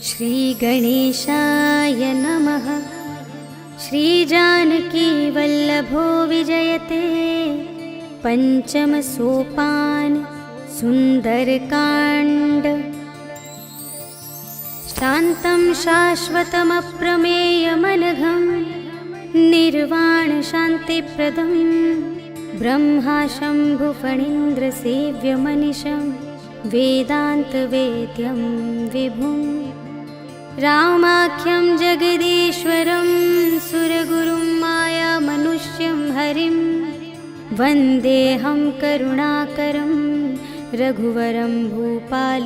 श्रीगणेशाय नमः। श्रीजानकी वल्लभो विजयते पंचम सोपान सुंदरकांड। शान्तं शाश्वतमप्रमेयमनघं निर्वाण शान्तिप्रदं ब्रह्मा शम्भुफणीन्द्रसेव्यमनिशं वेदान्तवेद्यं विभुं रामाख्यं जगदीश्वरं सुरगुरुं मायामनुष्यं हरिं वन्देऽहं करुणाकरं रघुवरं भूपालचूडामणिं।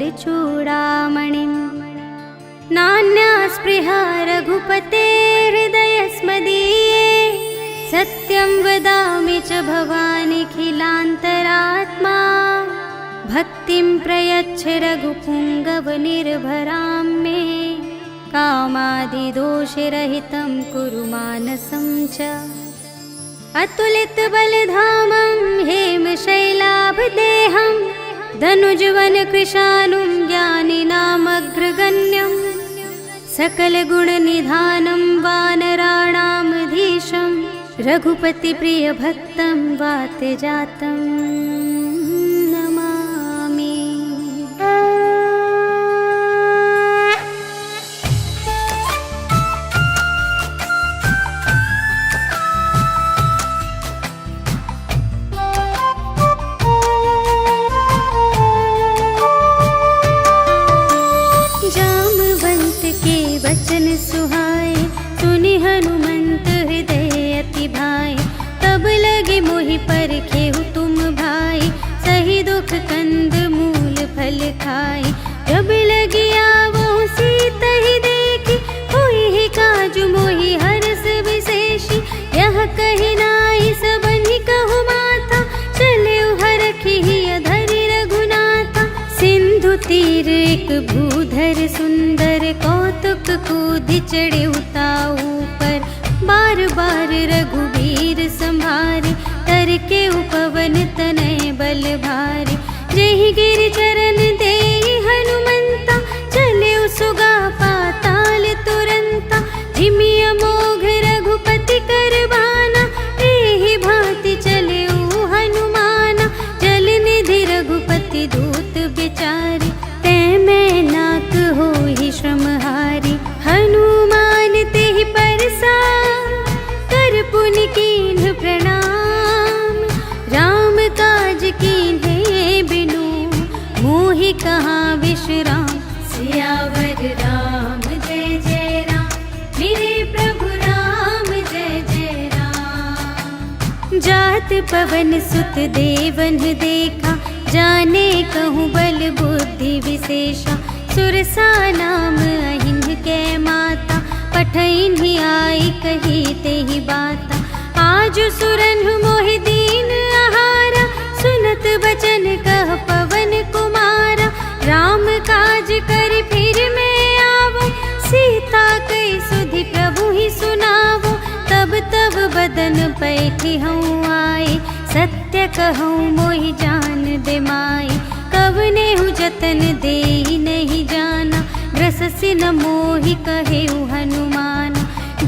नान्या स्पृहा रघुपते हृदयस्मदीये सत्यं वदामि च भवानिखिलान्तरात्मा। भक्तिं प्रयच्छ रघुपुङ्गवनिर्भरां मे कामादिदोषरहितं कुरु मानसं च। अतुलितबलधामं हेमशैलाभदेहं धनुजवनकृशानुं ज्ञानिनामग्रगण्यं सकलगुणनिधानं वानराणामधीशं रघुपतिप्रियभक्तं वातजातं नमामि। जामवंत के वचन सुहाए सुनि हनुमंत हृदय अति भाए। तब लगे मोहि परखेहु तुम भाई सही दुख कंद मूल फल खाए। जब लगी आवो सीता ही देखी होई ही काजु मोहि हरस विशेषी। यह कही नाई सबनि कहु माथा चले हरखी अधरि रघुनाथा। सिंधु तीर एक भूधर सुंदर कौतुक कूदि चढ़े उताऊ पर। बार बार रघुवीर संभारे तर के उपवन तनय बल भारे। जेहि गिरि चरण देहि हनुमंता चले सुगा पाताल तुरंता। जिमि अमोघ रघुपति कर बाना एहि भांति चले हनुमाना। जल निधि रघुपति दूत बिचारे तै मैं नाक होहि श्रमहारी। हनुमान तेहि परसा कर पुनि कीन्ह प्रणाम। राम काज कीन्हे बिनु मोहि कहाँ विश्राम। सियावर राम जय जय राम मेरे प्रभु राम जय जय राम। जात पवन सुत देवन देखा जाने कहूँ बल बुद्धि विशेषा। सुरसा नाम अहिन के माता पठइन ही आई कही तेहि बाता। आजु सुरन मोहि दीन आहारा सुनत बचन कह पवन कुमारा। राम काज कर फिर मैं आवो सीता कई सुधि प्रभु ही सुनावो। तब तब बदन पैठी हूँ आए सत्य कहूँ मोहि जान दे माई। कवने हूँ जतन दे नहीं जाना ग्रससि न मोहि कहेउ हनुमान।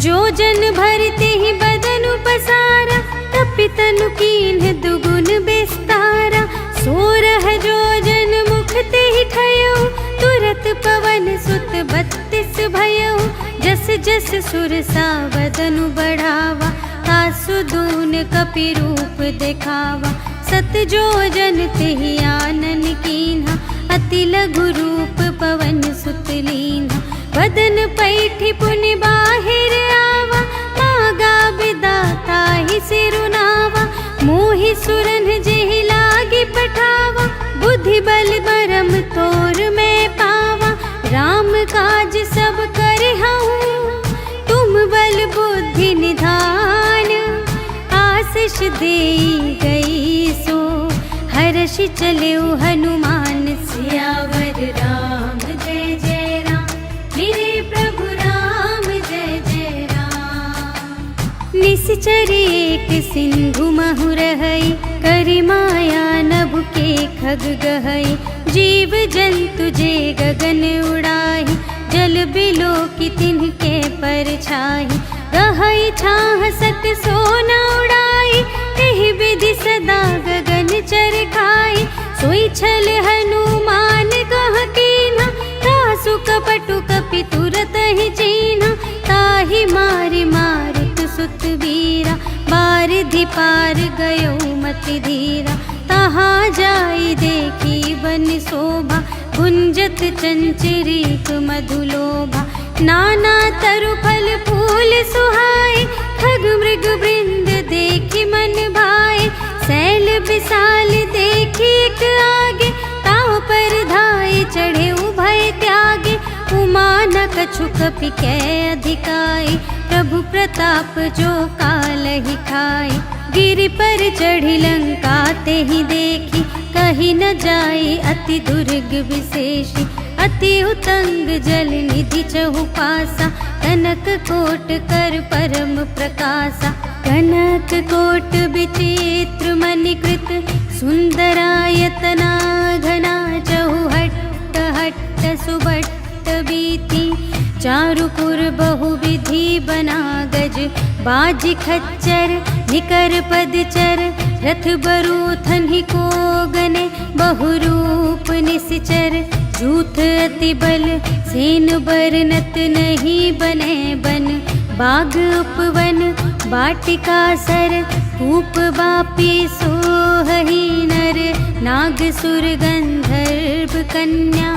जो जन भरते ही बदन पसारा तपि तनु कीन्ह दुगुन बिस्तारा। सोरह जो जन मुख ते ही ठयउ तुरत पवन सुत 32 भयउ। जस जस सुरसा बदनु बढ़ावा तासु दून कपि रूप दिखावा। सत जो जन तेहि आनन कीन्हा अति लघु रूप पवन सुत लीन्हा। बदन पैठी पुनि बाहिर आवा मागा बिदाता ही सिरुनावा। मोहि सुरन जेहि लागी पठावा बुद्धि बल बरम तोर मैं पावा। राम काज सब करहूँ तुम बल बुद्धि निधान। आशीष देई गई सो हर्षि चले हनुमान। सियावर राम जय जय राम मेरे प्रभु राम जय जय राम। निश्चर एक सिंधु महु रहई करि माया नभ के खग गहई। जीव जंतु जे गगन उड़ाई जल बिलो की तिनके पर छाई, गहई छाह सत सोना उड़ाई, एहि विधि सदा गगन चर खाई। सोई छल हनुमान कह कीन्हा, तासु कपटु कपि तुरत ही चीन्हा। ताहि मारि मारुत सुत वीरा, बारिधि पार गयो मति धीरा। तहाँ जाई देखी वन शोभा, गुंजत चंचरीक मधुलोभा। नाना तरु फल फूल सुहाए, खग मृग वृंद देखी मन भाए। सैल विशाल देखी एक आगे, ताव पर धाये चढ़े उभय त्यागे। उमा न कछु कपि कै अधिकाई, प्रभु प्रताप जो कालहि खाई। गिरि पर चढ़ी लंका तेहि देखी, कही न जाई अति दुर्ग विशेषी। अति उतंग जल निधि चहु पासा, कनक कोट कर परम प्रकाशा। कनक कोट विचित्र मणिकृत, सुंदरायतना घना। चहु हट्ट हट्ट सुबट्ट बीती, चारुपुर बहुविधि बना गज। बाजी खच्चर निकर पदचर, रथ बरूथन ही को गने। बहुरूप निश्चर जूथ अति बल, सेन बरनत नहीं बने बन। बाग उपवन बाटिका सर, कूप बापी सोहहि नर। नाग सुर गंधर्व कन्या,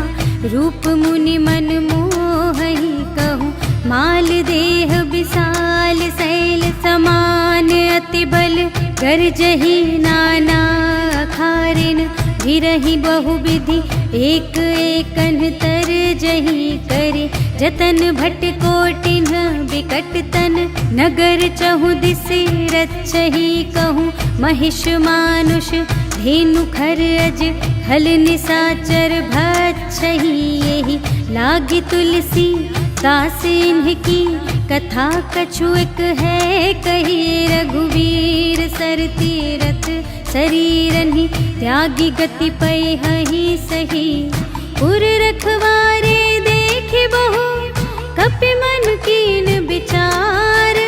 रूप मुनि मन मोहहि कहूँ। माल देह विशाल शैल समान, अति बल गरजहि नाना अखारिन। भिरहि बहुविधि एक एकन तरजहि करे। जतन भट कोटिन विकट तन, नगर चहु दिस रक्षहि कहूँ। महिष मानुष धेनु खर अज, खल निसाचर भक्षहि एहि। लागी तुलसी दास इनकी, कथा कछु एक है कही। रघुवीर सर तीरथ शरीरहि, त्यागी गति पै हहि सही। पुर रखवारे देखि बहु, कपि मन कीन विचार।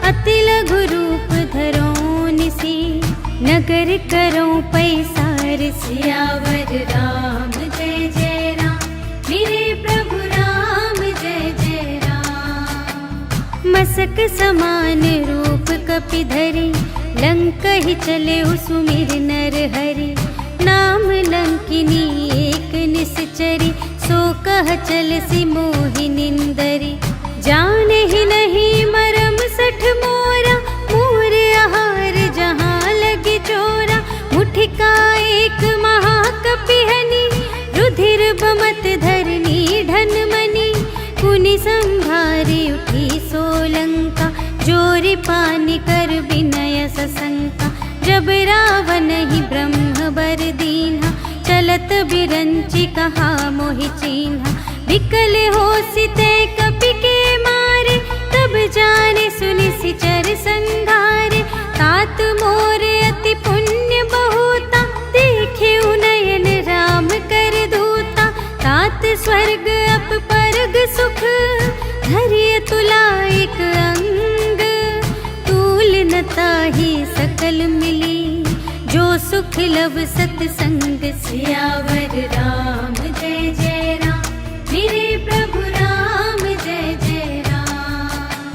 अति लघु रूप धरो निसी, नगर करो पैसार। सियावर राम जय जय राम, मेरे प्रभु राम जय जय राम। मसक समान रूप कपि धरि, लंकहि चले सुमिर नर हरि। नाम लंकिनी एक निश्चरी, सो कह चलसि मोहि निंदरी। जानहि नहीं मरम सठ मोरा, मोर आहार जहाँ लगे चोरा। मुठिका एक महाकपिहनि, रुधिर बमत धरनी ढन मनि। कुनि संभारी उठी सोलंका, जोरि पानि कर विनय सशंका। जब रावण ही ब्रह्म बर दीन्हा, चलत बिरंचि कहा मोहि चीन्हा। विकल होसि ते कपि के मारे, तब जाने सुनि सिचर संघारे। तात मोर अति पुण्य बहुता, देखे नयन राम कर दूता। तात स्वर्ग अप परग सुख, धरिय तुला एक अंग। तूल न ताहि सकल मिली, जो सुख लव सतसंग। सियावर राम जय जय राम, मेरे प्रभु राम जय जय राम।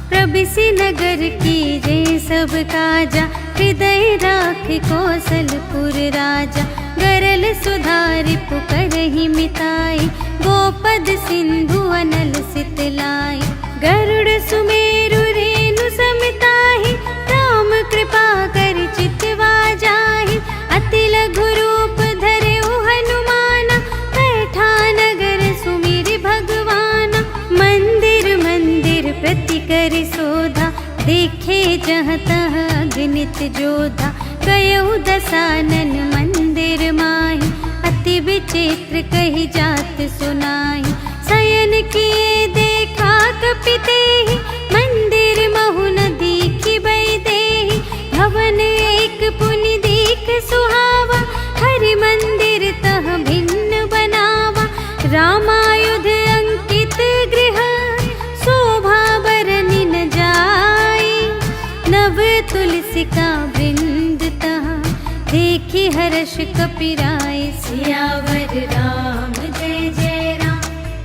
प्रबिसि नगर की जय सब काजा, हृदय राख कौशलपुर राजा। गरल सुधारि पुकरहि मिताई, गोपद सिंधु अनल सितलाई। गरुड़ सुमेरु रेणु समताहि, राम कृपा कर चितवा जाहि। अति लघु रूप धरे हनुमाना, बैठा नगर सुमिर भगवाना। मंदिर मंदिर प्रति कर शोधा, देखे जहाँ तहाँ अगणित जोधा। गयउ दसानन मंदिर माहि, अति विचित्र कही जात सुनाई। शयन किए देखा कपि तेहि, मंदिर महु न दीखि बै देहि। भवन एक पुनि दीख सुहावा, हरि मंदिर तह भिन्न बनावा। रामायुध अंकित हर्ष कपिराय। सियावर राम जय जय राम,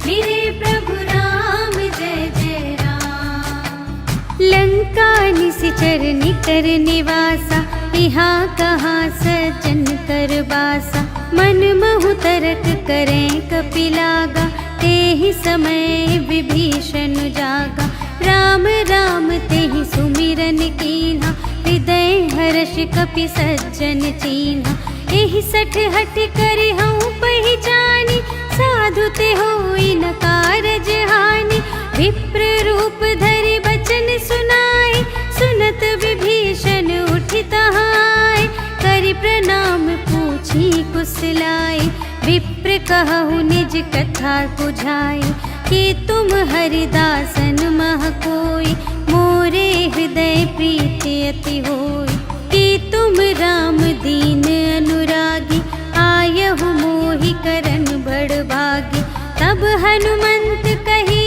मेरे प्रभु राम जय जय राम। लंका निशिचर निकर निवासा, यहाँ कहाँ सज्जन कर बासा। मन महु तरक करें कपिलागा, तेहि समय विभीषण जागा। राम राम तेहि सुमिरन कीन्हा, हृदय हर्ष कपि सज्जन चीन्हा। एहि सठ हठ करि हऊँ पहिचानी, साधु ते होई न कारज हानि। विप्र रूप धरि बचन सुनाए, सुनत विभीषण उठि तहाय। करि प्रणाम पूछी कुशलाए, विप्र कहु निज कथा बुझाए। कि तुम हरिदासन मह कोई, मोरे हृदय प्रीति अति होई। कि तुम राम दीन अनुरागी, आयहु मोहि करन बड़ भागी। तब हनुमंत कही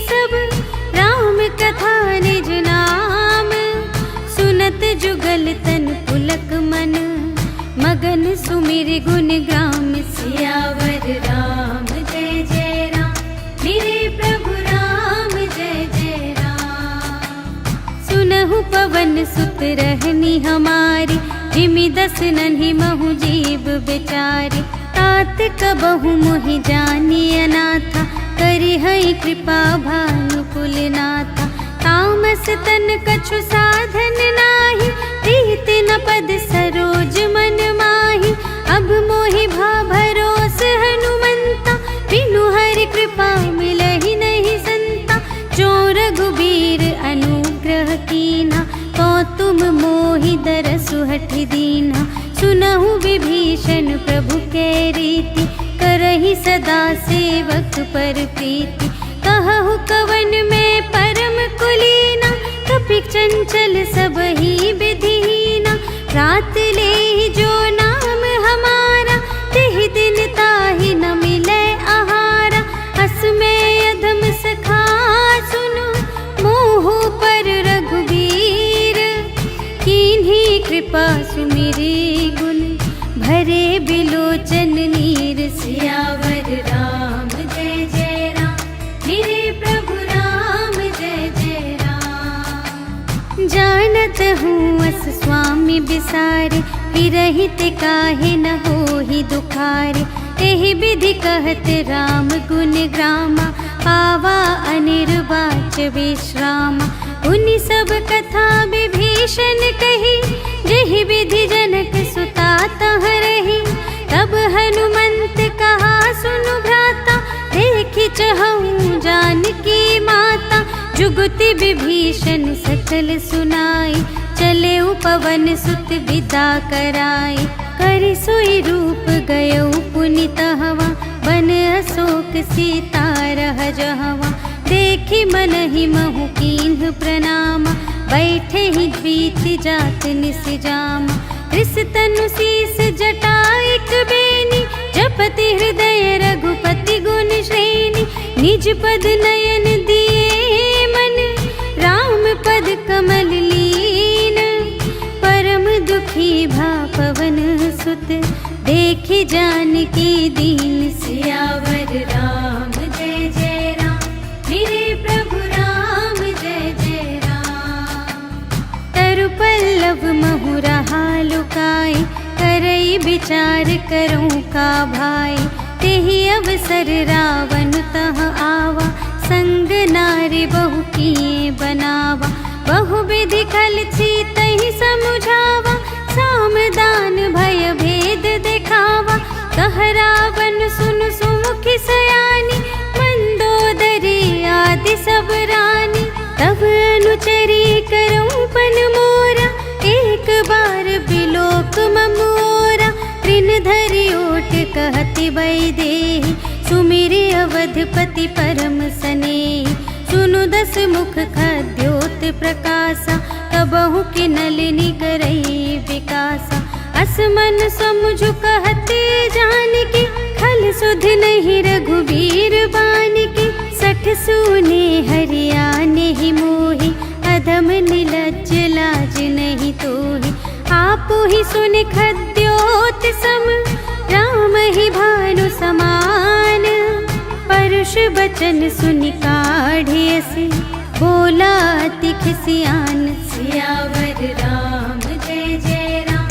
सब, राम कथा निज नाम। सुनत जुगल तन पुलक मन, मगन सुमिर गुण ग्राम। सियावर राम जय जय राम, मेरे प्रभु राम जय जय राम। सुनहु पवन सुत रहनी हमारी, जिमि दस नन्हि महु जीव बेचारी। तात कबहु मोहि जानी अनाथा, करि हई कृपा भानुकुल नाथा। तामस तन कछु साधन नाही, प्रीति न पद सरोज मन माही। अब मोहि भा भरोस हनुमंता, बिनु हरि कृपा मिलहि नहीं संता। जो रघुबीर अनुग्रह कीन्हा, तो तुम मोहि दरसु हठि दीन्हा। सुनहु विभीषण प्रभु के रीति, करहि सदा सेवक पर प्रीति। कहु कवन में परम कुलीना, कपि चंचल सबहि विधिहीना। रात लेहि जो नाम हमारा, तेहि दिन ताहि न मिलै आहारा। अस में अधम सखा सुनो, मोहु पर रघुबीर। कीन्ही कृपा सुमिरि गुण, भरे बिलोचन नीर। सियावर राम जय जय राम, मेरे प्रभु राम जय जय राम। जानत हूँ अस स्वामी बिसारे, विरहित काहे न होहि दुखारे। एहि विधि कहत राम गुण ग्रामा, पावा अनिर्वाच विश्रामा। उनि सब कथा विभीषण कही, जेहि विधि जनक सुता तह रही। तब हनुमंत कहा सुनु भ्राता, देखि चहऊँ जानकी माता। जुगति विभीषण सकल सुनाई, चले पवन सुत विदा कराई। करि सोई रूप गयौ पुनि तहवा, बन अशोक सीता रह जहवा। देखि मनहि महु कीन्ह प्रणामा, बैठे ही बीति जात निस जामा। कृस तनु शीस जटाइक बेनी, जपति हृदय रघुपति गुण श्रेणी। निज पद नयन दिए मन, राम पद कमल लीन। परम दुखी भा पवन सुत, देखि जानकी दीन। सियावर राम जय जय राम, मेरे प्रभु राम जय जय राम। तरु पल्लव महु रहा लुकाई, करई विचार करूं का भाई। तेहि अवसर रावण तह आवा, संग नारी बहु किए बनावा। बहु विधि खल तहि समुझावा, सामदान भय भेद देखावा। कह रावण सुन सुमुखि सयानी, मंदोदरी आदि सब रानी। तब अनुचरी करऊं पन मोरा, एक बार बिलोक ममोरा। त्रिन धरि ओट कहति वैदेही, सुमिरि अवधपति परम स्नेही। सुनु दस मुख खद्योत प्रकाशा, कबहु कि नलिनी करई विकासा। असमन समझु कहते जानकी, खल सुध नहीं रघुबीर बानकी। सठ सूने हरियाने ही मोहि, अधम निलज्ज लाज नहीं तोहि। आपु ही सुन खद्योत ज्योति सम राम ही भानु समान। परुष बचन सुनि काढ़ियसि बोला अति खिसियान। सियावर राम जय जय राम,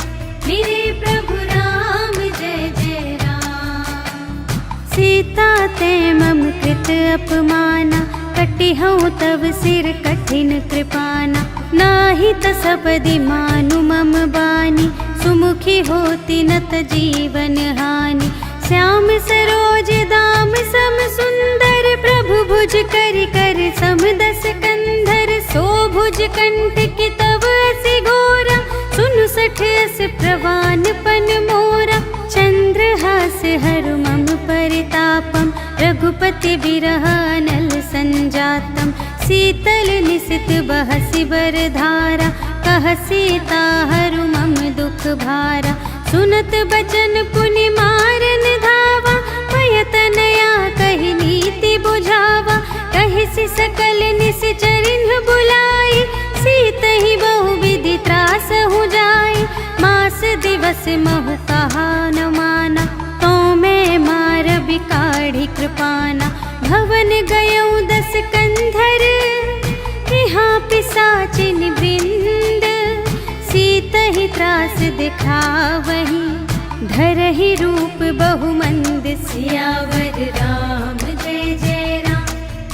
मेरे प्रभु राम जय जय राम। सीता ते मम कृत अपमाना, कटिहउँ तव सिर कठिन कृपाना। नाही त सपदि मानु मम बानी, सुमुखी होती नत जीवन हानि। श्याम सरोज दाम सम सुंदर, प्रभु भुज करि कर सम दस कंधर। सो भुज कंठ की तव असि घोरा, सुनु सठ अस प्रवान पन मोरा। चंद्रहास हरु मम परितापम, रघुपति बिरह अनल संजातम। शीतल निसित बहसि बरधारा, कह सीता हरु मम दुख भारा। सुनत बचन पुनि मारन धावा, पयतनया कहि नीति बुझावा। कहिसि सकल निश्चरिन्ह बुलाई, सीतहि बहुविधि त्रासहु जाई। मास दिवस महु कहा न माना, तो मैं मार बिकाढ़ी कृपाना। भवन गयउँ 10 कंधर, यहाँ पिसाचिन वृंद। सीतहि त्रास दिखावही, धरहि रूप बहुमंद। सियावर राम जय जय राम,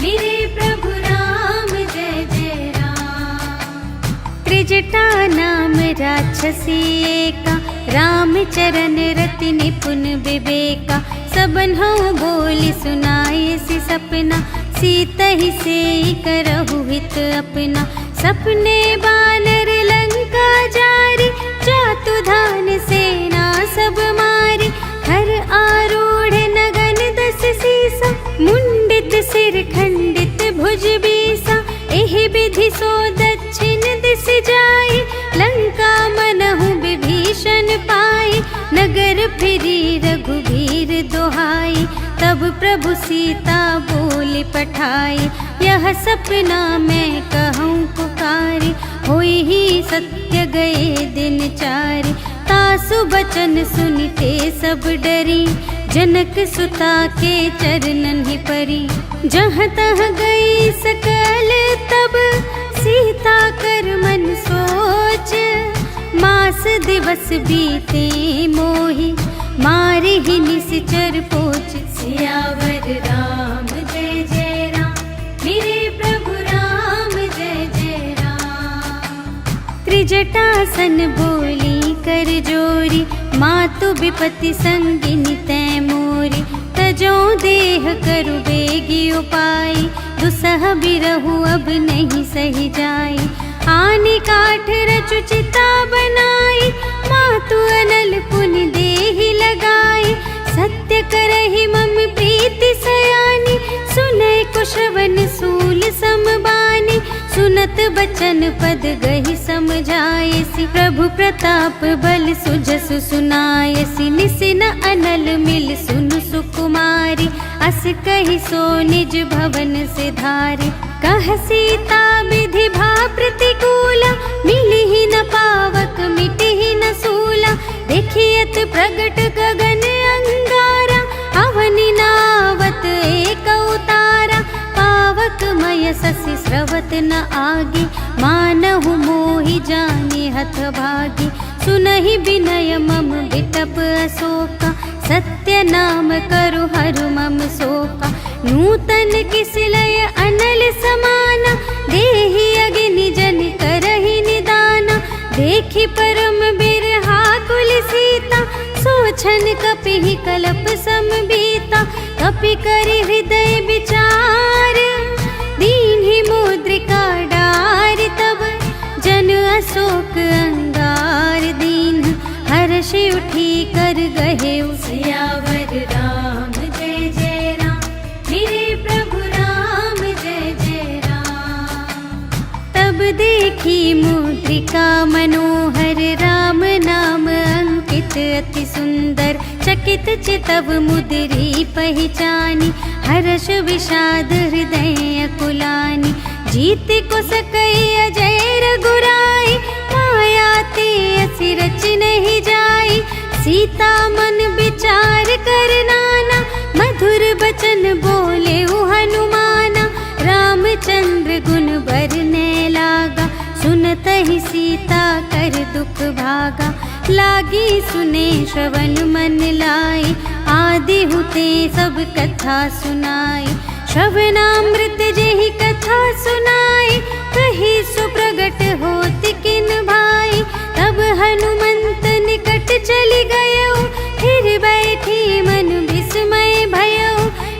मेरे प्रभु राम जय जय राम। त्रिजटा नाम राक्षसी एका, रामचरण रति निपुण विवेका। सबन्हु बोली सुनायसि सपना, सीतहि सेई करहु हित अपना। सपने बानर लंका जारी, जातु धान सेना सब मारी। हर आरूढ़ नगन 10 सीसा, मुंडित सिर खंडित भुज बीसा। एहि विधि सो दक्षिण दिस जाई, लंका मनहु विभीषण पाई। नगर फिरी रघुबीर दोहाई, तब प्रभु सीता बोली पठाई। यह सपना मैं कहूँ पुकारी, होई ही सत्य गए दिन चारि। तासु बचन सुनिते सब डरी, जनक सुता के चरणन ही परी। जहाँ तहाँ गई सकल तब, सीता कर मन सोच। मास दिवस बीते मोहि, मारे ही निश्चर पोच। सियावर राम जय जय राम, मेरे प्रभु राम जय जय राम। त्रिजटासन बोली कर जोरी, मातु विपति संगिनी तै मोरी। तजो देह करु बेगी उपाई, दुसह बिरहु अब नहीं सही जाई। आने काठ रचु चिता बनाई, मातु अनल पुनि देहि लगाई। सत्य करहि मम प्रीति सयानी, सुनय कुशवन सूल समबानी। सुनत बचन पद गहि समझायसि, प्रभु प्रताप बल सुजसु सुनायसि। निसिन अनल मिल सुनु सुकुमारी, अस कहि सो निज भवन से धारी। कह सीता विधि भा प्रतिकूला, मिली ही न पावक मिटी ही न सूला। देखियत प्रगट गगन अंगारा, अवनि नावत एक उतारा। पावक मय ससि स्रवत न आगे, मानहु मोहि जानि हथ भागी। सुनहि विनय मम विटप अशोका, सत्य नाम करु हरु मम शोका। नूतन किसलय अनल समाना, देहि अग्नि जन करहि निदाना। देखि परम बिरहा कुल सीता, सोछन कपिहि कलप समबीता। कपि करि हृदय विचार, दीन्हि मुद्रिका डार। तब जन अशोक अंगार दीन, हर्षि उठी कर गहेउ। सियावर राम जय जय राम, मेरे प्रभु राम जय जय राम। तब देखी मुद्रिका मनोहर, राम नाम अंकित अति सुंदर। चकित चितव मुद्री पहचानी, हर्ष विषाद हृदय अकुलानी। जीत को सकई अजय रघुराई, माया ते असि रच नहीं जाई। सीता मन विचार कर नाना, मधुर बचन बोले उ हनुमाना। रामचंद्र गुण बरने लागा, सुनत ही सीता कर दुख भागा। लागी सुने श्रवण मन लाई, आदि हुते सब कथा सुनाई। श्रवणामृत जेहि कथा सुनाई, कही सुप्रगट होत किन भाई। तब हनुमंत निकट चली गयो, फिर बैठी मन विस्मय भयो।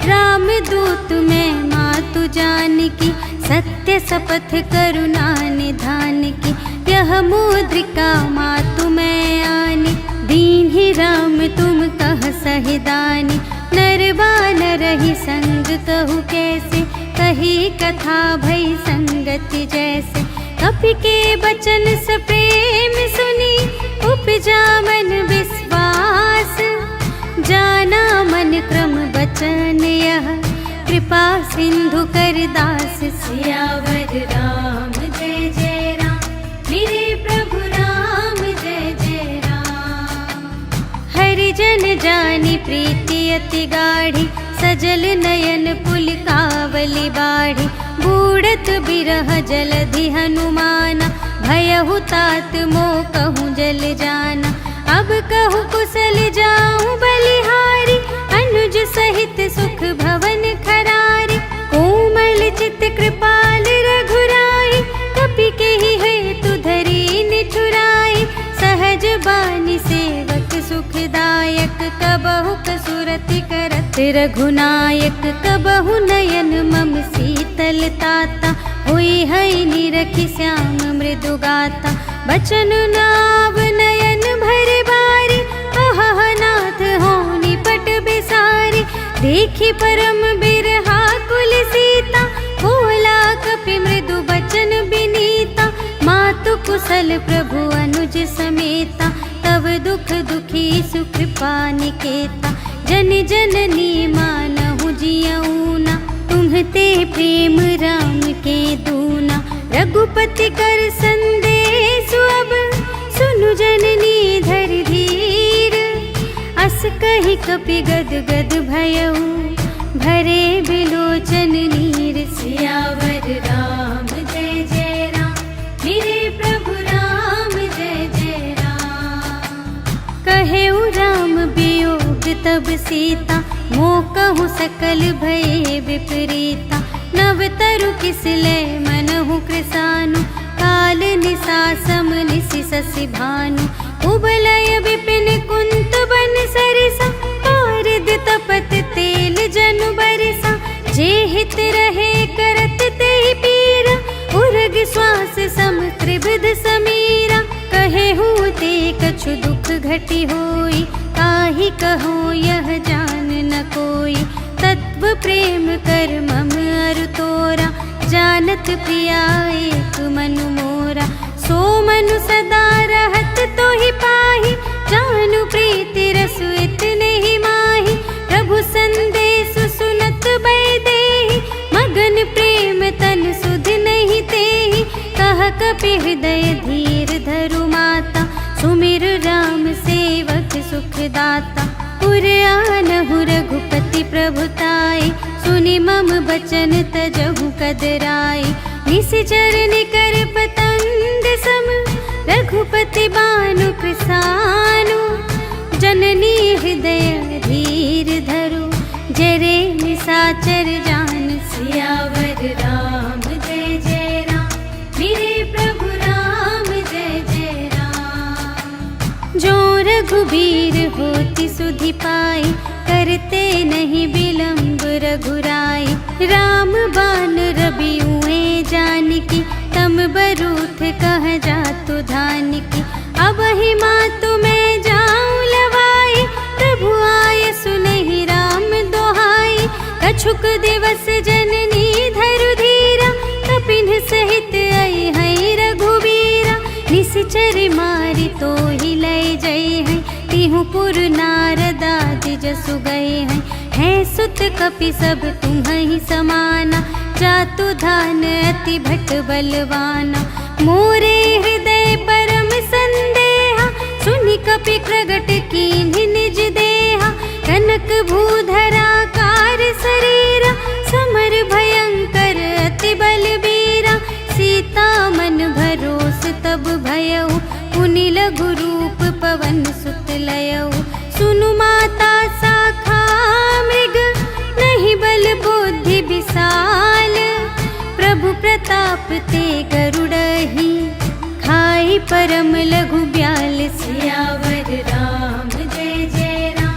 राम दूत मैं मातु जानकी, सत्य शपथ करुणा निधान की। यह मुद्रिका मातु मैं आनी, दीन्हि राम तुम कह सहिदानी। नर बानर ही संग कहु कैसे, कही कथा भई संगति जैसे। कपि के बचन स प्रेम सुनी, उपजा मन विश्वास। जाना मन क्रम बचन यह, कृपा सिंधु कर दास। सियावर राम जय जय राम, मेरे प्रभु राम जय जय राम। हरि जन जानी प्रीति अति गाढ़ी, सजल नयन पुलकावली बाढ़ी। बूढ़त बिरह जलधि हनुमाना, भयहु तात मोह कहूँ जल जाना। अब कहूँ कुशल जाऊँ बलिहारी, अनुज सहित सुख भवन खरारी। कोमल चित कृपाल रघुराई, कपि केहि हेतु धरी निठुराई। सहज बानी सेवक सुखदायक, कबहु कसुरति करत रघुनायक। कबहु नयन मम शीतल ताता, हुई है निरखि श्याम मृदु गाता। बचन नाव नयन भर बारी, अहह नाथ हो निपट बिसारी। देखी परम बिरहा कुल सीता, बोला कपि मृदु बचन बिनीता। मातु कुशल प्रभु अनुज समेता, तब दुख दुखी सुकृपा निकेता। जन जननी मानहु जियऊना, तुम्हते प्रेम राम के दूना। रघुपति कर संदेश अब, सुनु जननी धर धीर। अस कहि कपि गद गद भयऊ, भरे बिलोचन नीर। सियावर राम जय जय राम, मेरे प्रभु राम जय जय राम। कहेउ राम वियोग तब सीता, मोह कहूँ सकल भये विपरीता। नव तरु किसले मनहु कृसानु, काल निसा सम निसि शशि भानु। उबलय विपिन कुंत बन सरिसा, पारिद तपत तेल जनु बरसा। जे हित रहे करत तेहि पीरा, उर्ग श्वास सम त्रिविध समीरा। कहेहु ते कछु दुख घटी होई, ताहि कहो यह जान न कोई। तत्व प्रेम कर मम अरु तोरा, जानत प्रिया एक मनु मोरा। सो मनु सदा रहत तोहि पाहि, जानु प्रीति रसु इतने ही माहि। प्रभु संदेश सुनत बैदेहि, मगन प्रेम तन सुध नहीं तेहि। कह कपि हृदय धीर धरु माता, सुमिर राम सेवक सुखदाता। पुर आनहु रघुपति प्रभुताई, सुनि मम बचन तजहु कदराई। निशिचर निकर पतंग सम, रघुपति बानु कृसानु। जननी हृदय धीर धरु, जरे निसाचर जान। सियावर राम जय जय राम, मेरे प्रभु राम जय जय राम। जो रघुबीर होति सुधि पाई, करते नहीं विलंब रघुराई। राम बान रबिउए जानकी, तम बरूथ कह जातु धानकी। अब ही मातु मैं जाऊं लवाई, प्रभु आय सुनहि राम दोहाई। कछुक दिवस जननी धरु धीरा, कपिन सहित आई है रघुबीरा। निशिचर मारि तो ही लय जय है, तिहु पुर नारदादि जसु गए हैं। है सुत कपि सब तुम्हि समाना, जातु धान अति भट बलवाना। मोरे हृदय परम संदेहा, सुनि कपि प्रगट कीन्हि निज देहा, कनक भूधराकार शरीरा, समर भयंकर अति बलबीरा। सीता मन भरोस तब भयउ, पुनि लघु रूप पवन सुत लयउ। सुनु माता शाखा मृग, नहीं बल बुद्धि विशाल। प्रभु प्रताप ते गरुड़हि, खाई परम लघु ब्याल। सियावर राम जय जय राम,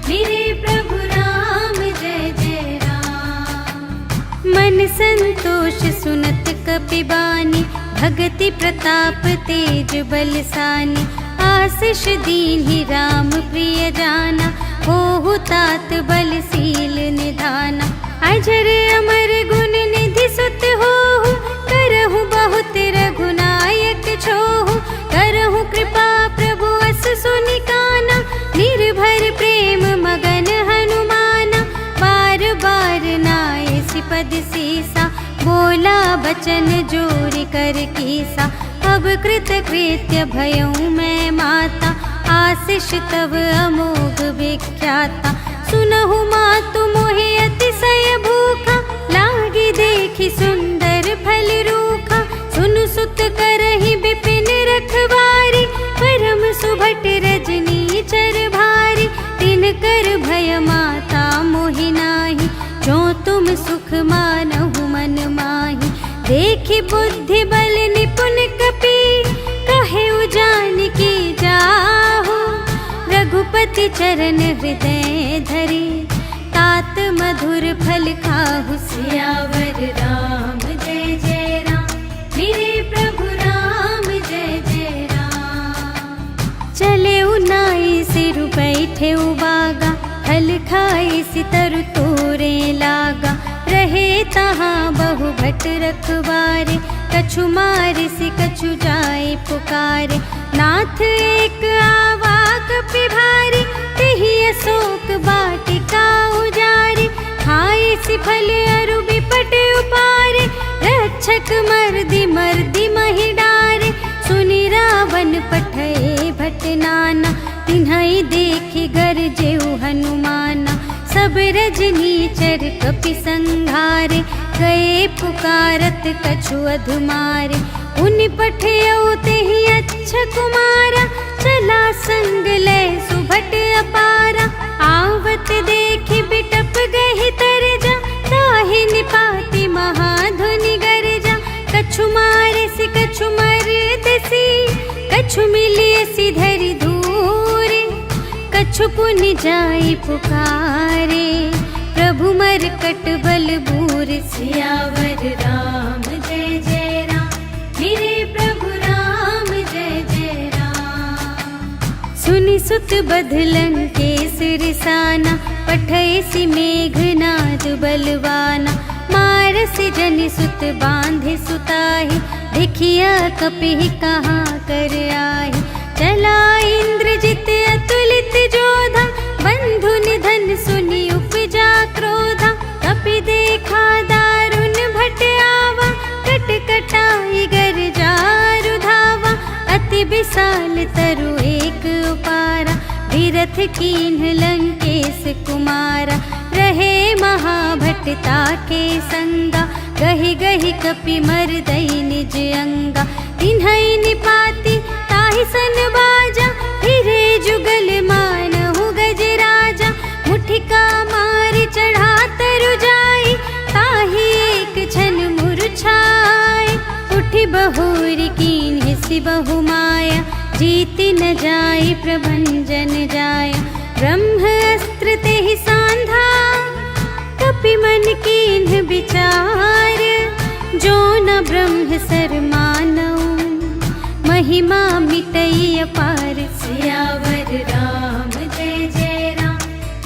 मेरे प्रभु राम जय जय राम। मन संतोष सुनत कपि बानी, भगति प्रताप तेज बलसानी। आशीष दीन्हि राम प्रिय जाना, होहु तात बलशील निधाना। अजर अमर गुण निधि सुत होहु, करहु बहुत रघुनायक छोहु। करहु कृपा प्रभु अस सुनि काना, निर्भर प्रेम मगन हनुमाना। बार बार नाए सिपद सीसा, बोला बचन जोरि कर कीसा। अब कृत कृत्य भयउ मैं माता, आशीष तब अमोघ विख्याता। सुनहु मातु मोहि अतिशय भूखा, लागी देखि सुंदर फल रूखा। सुनु सुत करहि विपिन रखवारी, परम सुभट रजनी चर भारी। तिनकर भय माता मोहि नाही, जो तुम सुख मानहु मन माही। देखि बुद्धि बल निपुण कपि, कहेउ जानकी जाहु। रघुपति चरण हृदय धरि, तात मधुर फल खाहु। सियावर राम जय जय राम, मेरे प्रभु राम जय जय राम। चले उनाई सिरु बैठे बागा, फल खाई सितरु तोरे लागा। रहे तहाँ बहु भट रखवारे, कछु मारे सि कछु जाए पुकारे। नाथ एक आवा कपि भारी, तेहि अशोक वाटिका उजारी। खाए सि फल अरु बिपट उपारे, रक्षक मर्दि मर्दि महि डारे। सुनि रावण पठए भट नाना, तिन्हइ देखि गरजेउ हनुमाना। सब रजनीचर कपि संघारे, गए पुकारत कछु अधुमारे। उनि पठयउ तेहि अच्छा कुमारा, चला संग लय सुभट अपारा। आवत देखि बिटप गहि तरजा, ताहि निपाति महाधुनि गरजा। कछु मारे सि कछु मरदसि, कछु मिलिए सि धरि धूरे। कछु पुनि जाई पुकारे, प्रभु मरकट बल बूर। सियावर राम जय जय राम, मेरे प्रभु राम जय जय राम। सुनि सुत बध लंकेश रिसाना, पठय सि मेघनाद बलवाना। मारसि जनि सुत बांधे सुताहि, देखिया कपि कहाँ कर आहि। चला इंद्रजित अतुलित जोधा, बंधु निधन सुनि उपजा क्रोधा। कपि देखा दारुण भट आवा, कट कटाई गर जारु धावा। अति विशाल तरु एक उपारा, विरथ कीन्ह लंकेश कुमारा। रहे महाभट ताके संगा, गहि गहि कपि मरदई निज अंगा। तिन्हइ निपाति ताहि सन बाजा, फिरे जुगल मानहु गजराजा। मुठिका मारि चढ़ा तरु जाई, ताहि एक क्षण मूर्छाई। उठि बहुरि कीन्हि सि बहु माया, जीति न जाई प्रभंजन जाया। ब्रह्म अस्त्र तेहि सांधा, कपि मन कीन्ह विचार। जो न ब्रह्म सर मानऊ, महिमा मिटई अपार। सियावर राम जय जय राम,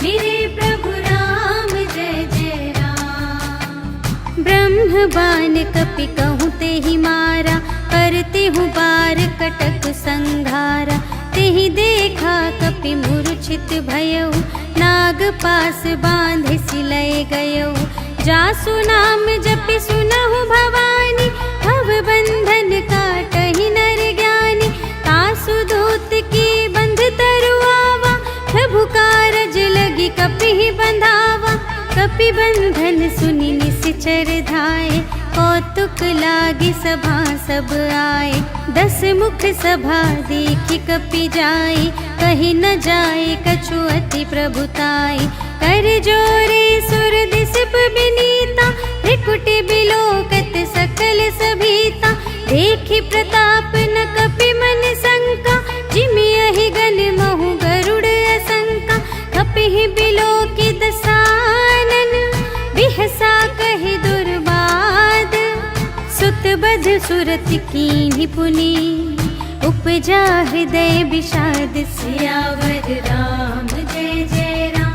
मेरे प्रभु राम जय जय राम। ब्रह्म बाण कपि कहूँ तेहि मारा, करते हूँ बार कटक संघारा। तेहि देखा कपि मूर्छित भयउ, नाग पास बांधे सिलय गयउ। जासु नाम जपि सुनहु भवानी, भव बंधन काटहि नर ज्ञानी। तासु दूत की बंधत कपि बंधन सुनि निश्चर धाये, कौतुक लागी सभा सब आए। 10 मुख सभा देखि कपि जाई, कही न जाए कछु अति प्रभुताई। कर जोरे सुर दिसप बिनीता, त्रिकुटि बिलोकत सकल सभीता। देखि प्रताप न कपि मन शंका, जिमि अहि गण महु गरुड़ असंका। कपिहि बिलोकि दसानन, बिहसा कहि दुर्बाद। सुत बध सुरति कीन्हि पुनि, उपजा हृदय विषाद। सियावर राम जय जय राम,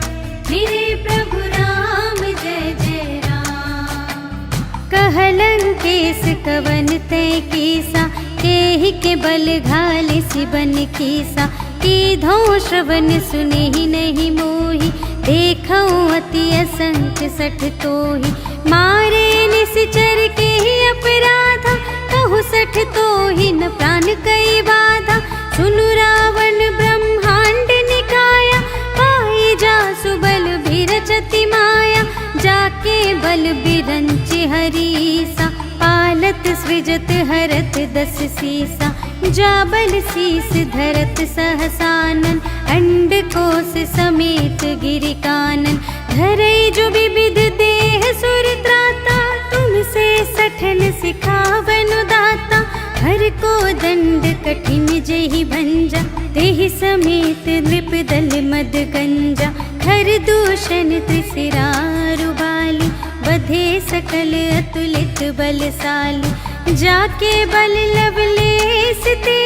मेरे प्रभु राम जय जय राम। कहलंकेश कवन तै कीसा, केहि के बल घाले सिबन कीसा। कीधौ श्रवण सुनेहि नहीं मोहि, देखऊँ अति असंख्य सठ तोहि। मारे निश्चर केहि अपराधा, कहु सठ तोहि न प्राण कई बाधा। सुनु रावण ब्रह्मांड निकाया, पाई जासु बल बिरचति माया। जाके बल बिरंचि हरीसा, पालत सृजत हरत 10 सीसा। जा बल शीस धरत सहसानन, अंड कोश समेत गिरि कानन। धरई जो विविध देह सुर त्राता, तुमसे सठन सिखावन दाता। हर को दंड कठिन जेहि भंजा, तेहि समेत नृप दल मद गंजा। खर दूषण त्रिशिरारु बाली, बधे सकल अतुलित बलशाली। जाके बल लवलेश ते,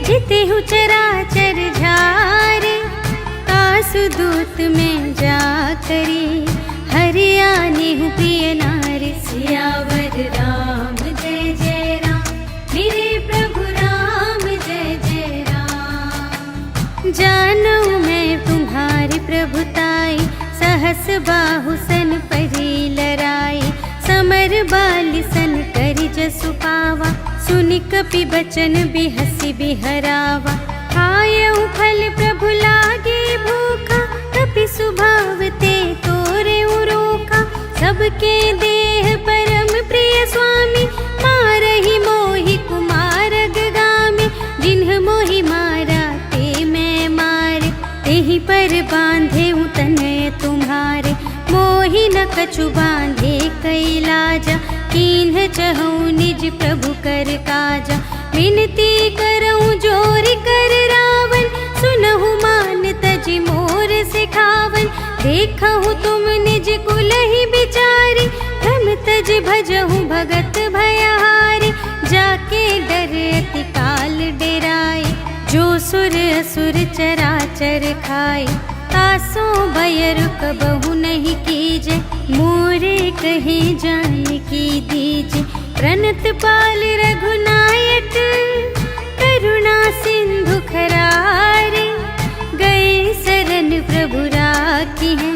जितेहु चराचर झारे। कासुदूत में जा करी, हरि आनेहु प्रिय नारी। सियावर राम जय जय राम, मेरे प्रभु राम जय जय राम। जानू मैं तुम्हारी प्रभुताई, सहस बाहु सन परी लराई। समर बाली सन करि जसु पावा, सुनि कपि बचन बिहसि बिहरावा। खायऊ फल प्रभु लागे भूखा, कपि स्वभाव ते तोरे रोका। सबके देह परम प्रिय स्वामी, मारहि मोहि कुमार गामी। जिन्ह मोहि मारा ते मैं मारे, तेहि पर बांधे तनय तुम्हारे। मोहि न कछु बांधे कैलाजा, कीन्ह चहु निज प्रभु कर काजा। विनती करऊँ जोरि कर रावण, सुनहु मान तजि मोर सिखावन। देखहु तुम निज कुलहि बिचारी, भ्रम तज भजहु भगत भयहारी। जाके डर अति काल डेराए, जो सुर असुर चराचर खाए। तासो भय रुक बहु नहीं कीजे, मोरे कहे जानकी दीजे। प्रणत पाल रघुनायक, करुणा सिंधु खरारे। गए शरण प्रभु राखी है,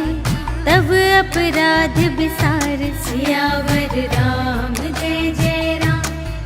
तब अपराध बिसार। सियावर राम जय जय राम,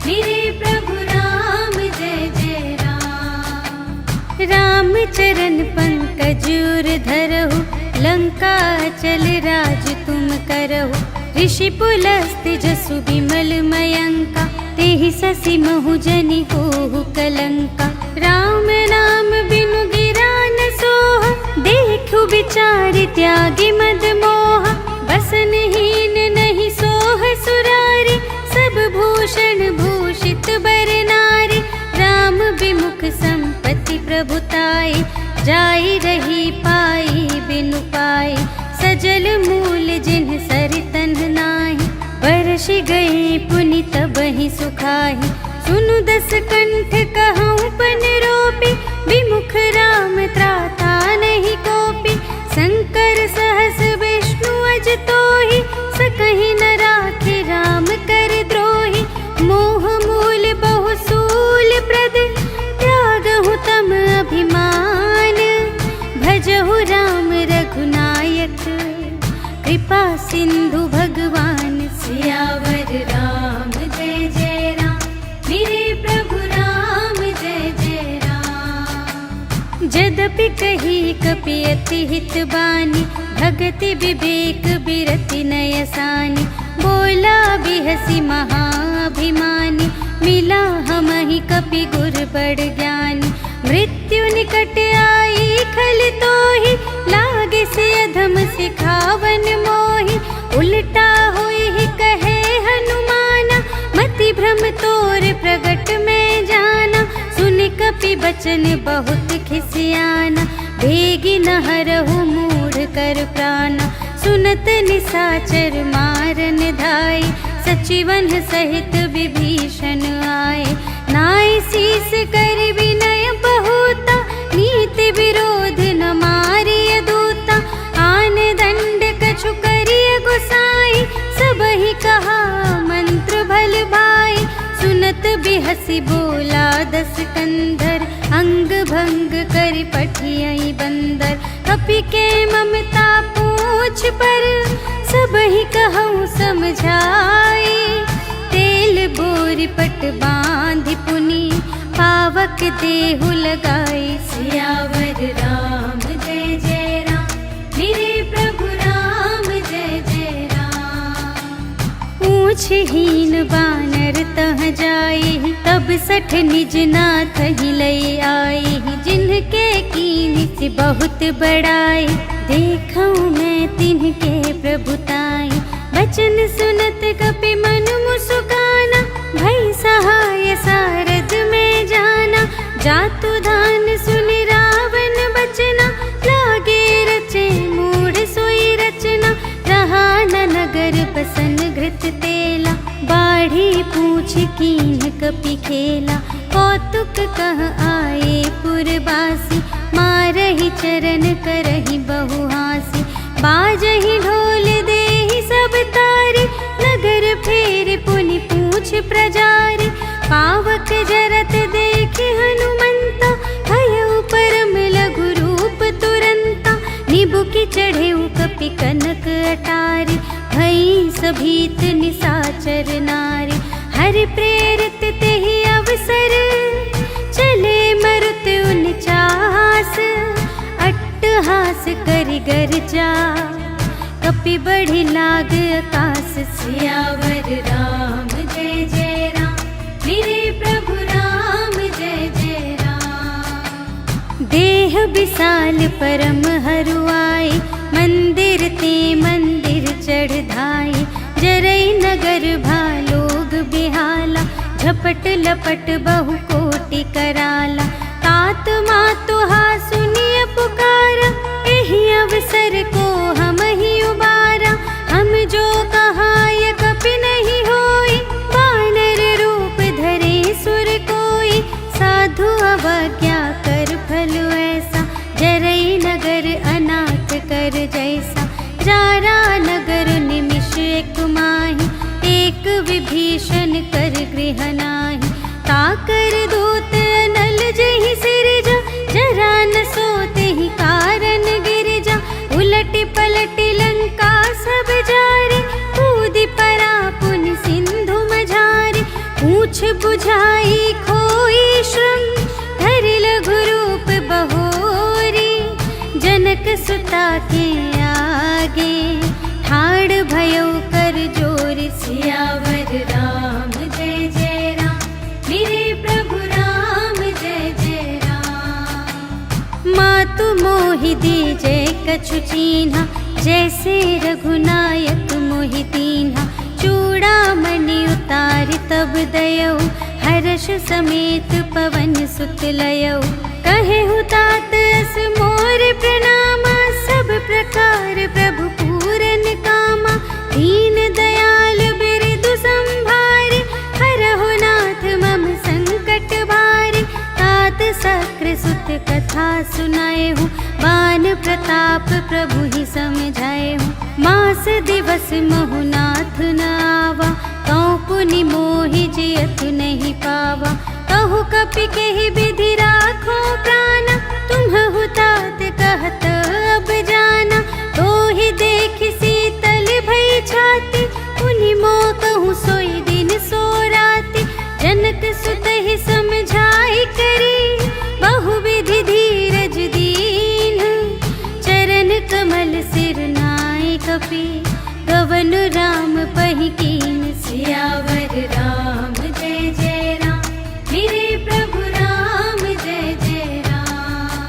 मेरे प्रभु राम जय जय राम। राम चरण पंकज उर धरहु, लंका चल राज तुम करहु। ऋषि पुलस्त जसु विमल मयंका, तेहि ससि महु जनि होहु कलंका। राम नाम बिनु गिरा न सोहा, देखु विचार त्यागी मद मोहा। बसनहीन नहीं सोह सुरारी, सब भूषण भूषित बर नारी। राम विमुख संपत्ति प्रभुताई, जाई रही पाई बिनु पाई। सजल मूल जिन्ह सरितन नाही, बरसि गए पुनि तबहि सुखाहि। सुनु 10 कंठ कहऊँ पन रोपी, विमुख राम त्राता नहीं कोपी। शंकर सहस विष्णु अज तोहि, सकहि न राखे राम कर द्रोही। मोह मूल बहु सूल प्रद, त्यागहु तम अभिमान। भजहु राम रघुनायक, कृपा सिंधु भगवान। सियावर राम जय जय राम, मेरे प्रभु राम जय जय राम। जदपि कही कपि अति हित बानी, भगति विवेक बिरति नयसानी। बोला बिहसी महाभिमानी, मिला हमहि कपि गुर बड़ ज्ञानी। मृत्यु निकट आई खल तोहि, लागे से अधम सिखावन मोहि। उल्टा हुई ही कहे हनुमाना, मति भ्रम तोर प्रगट में जाना। सुन कपि बचन बहुत खिसियाना, भेगी न हरहु मूढ़ कर प्राणा। सुनत निसाचर मारन धाय, सचिवन सहित विभीषण आए। नाय शीस कर विनय बहुता, नीति विरोध न मारिय दूता। आन दंड कछु करिय गुसाई, सबहि कहा मंत्र भल भाई। सुनत बिहसी बोला दस कंधर, अंग भंग करि पठियहि बंदर। कपि के ममता पूछ पर, सबहि कहूँ समझाई। तेल बोरि पट बांधि पुनि, पावक देहु लगाई। सियावर राम जय जय राम, मेरे प्रभु राम जय जय राम। पूछहीन बानर तह जाई, तब सठ निज नाथ ही लई आई। जिनके कीनी से बहुत बड़ाई, देखऊँ मैं तिनके प्रभुताई। बचन सुनत कपि मन मुस्काना, भई सहाय सारद में जाना। जातु धान सुन रावण बचना, लागे रचे मूढ़ सोई रचना। रहा न नगर बसन घृत तेला, बाढ़ी पूछ कीन कपि खेला। कौतुक कह आए पुरबासी, मारहि चरण करहि बहु हासी। बाजहि ढोल देहि सब तारी, नगर फेर पुनि पूछ प्रजारी। पावक जरत देखि हनुमंता, भयउ परम लघु रूप तुरंता। निबुकि चढ़ेउ कपि कनक अटारी, भई सभीत निसाचर नारी। हरि प्रेरित तेहि अवसर, चले मरुत उनचास। अट्टहास करि गर्जा, कपि बढ़ि लाग आकाश। सियावर राम जय जय राम, मेरे प्रभु राम जय जय राम। देह विशाल परम हरुआई, मंदिर ते मंदिर चढ़ धाई। जरई नगर भालोग बिहाला, झपट लपट बहु कोटि कराला। तात मातु हा सुनिय पुकारा, एहि अवसर को हम ही उबारा। हम जो कहाय कपि नहीं होई, वानर रूप धरे सुर कोई। साधु अवज्ञा कर फल ऐसा, जरई नगर अनाथ कर जैसा। जारा नगर निमिष एक माहि, एक विभीषण कर गृह नाही। ताकर दूत अनल जहि सिरजा, जरा न सोते ही कारण गिरजा। उलटि पलटि लंका सब जारे, कूदि परा पुनि सिंधु मझारे। पूछ बुझाई खोई श्रम, धरि लघु रूप बहोरी। जनक सुता के आगे, ठाड़ भयउ कर जोर। सियावर राम जय जय राम, मेरे प्रभु राम जय जय राम। मातु मोहि दीजै कछु चीन्हा, जैसे रघुनायक मोहि दीन्हा। चूड़ामणि उतारि तब दयौ, हर्ष समेत पवन सुत लयौ। कहेहु तात अस मोर प्रणामा, सब प्रकार प्रभु पूरन कामा। दीन दयाल बिरदु संभारे, हरहु नाथ मम संकट भारे। तात सक्र सुत कथा सुनाएहु, बान प्रताप प्रभु ही समझाएहु। मास दिवस महु नाथ न आवा, कौ पुनि मोहि जियत नहीं पावा। कहु कपि केहि विधि राखो प्राणा, तुम्हु तात कहत अब जाना। तोहि देखि शीतल भई छाती, पुनि मोह कहूँ सोई दिन सो राति। जनक सुत ही समझाई करी, बहु विधि धीरज दी सियावर राम जय जय राम, मेरे प्रभु राम जय जय राम।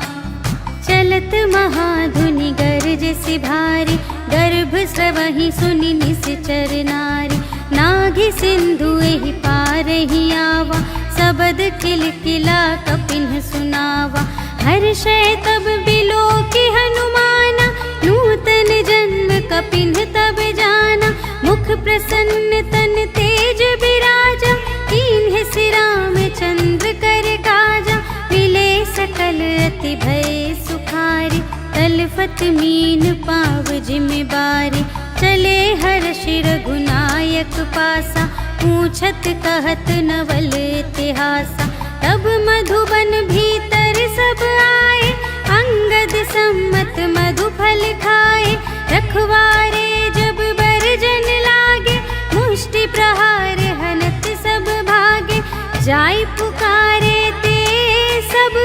चलत महाधुनि गरज से भारी, गर्भ स्रवहि सुनि निश्चर नारी। नाघि सिंधु एहि पार ही आवा, सबद किलकिला कपिन सुनावा। हर्षय तब बिलो कि हनुमाना, नूतन जन्म कपिन तब जाना। मुख प्रसन्न तन तेज बिराजा, कीन्ह सिर रामचंद्र कर काजा। मिले सकल अति भय सुखारी, तलफत मीन पाव जिम्मेवारी। चले हर्ष रघुनायक पासा, पूछत कहत नवल इतिहासा। तब मधुबन भीतर सब आए, अंगद सम्मत मधु फल खाए। रखवारे जब बरजन लागे, मुष्टि प्रहार हनत सब भागे। जाय पुकारे ते सब,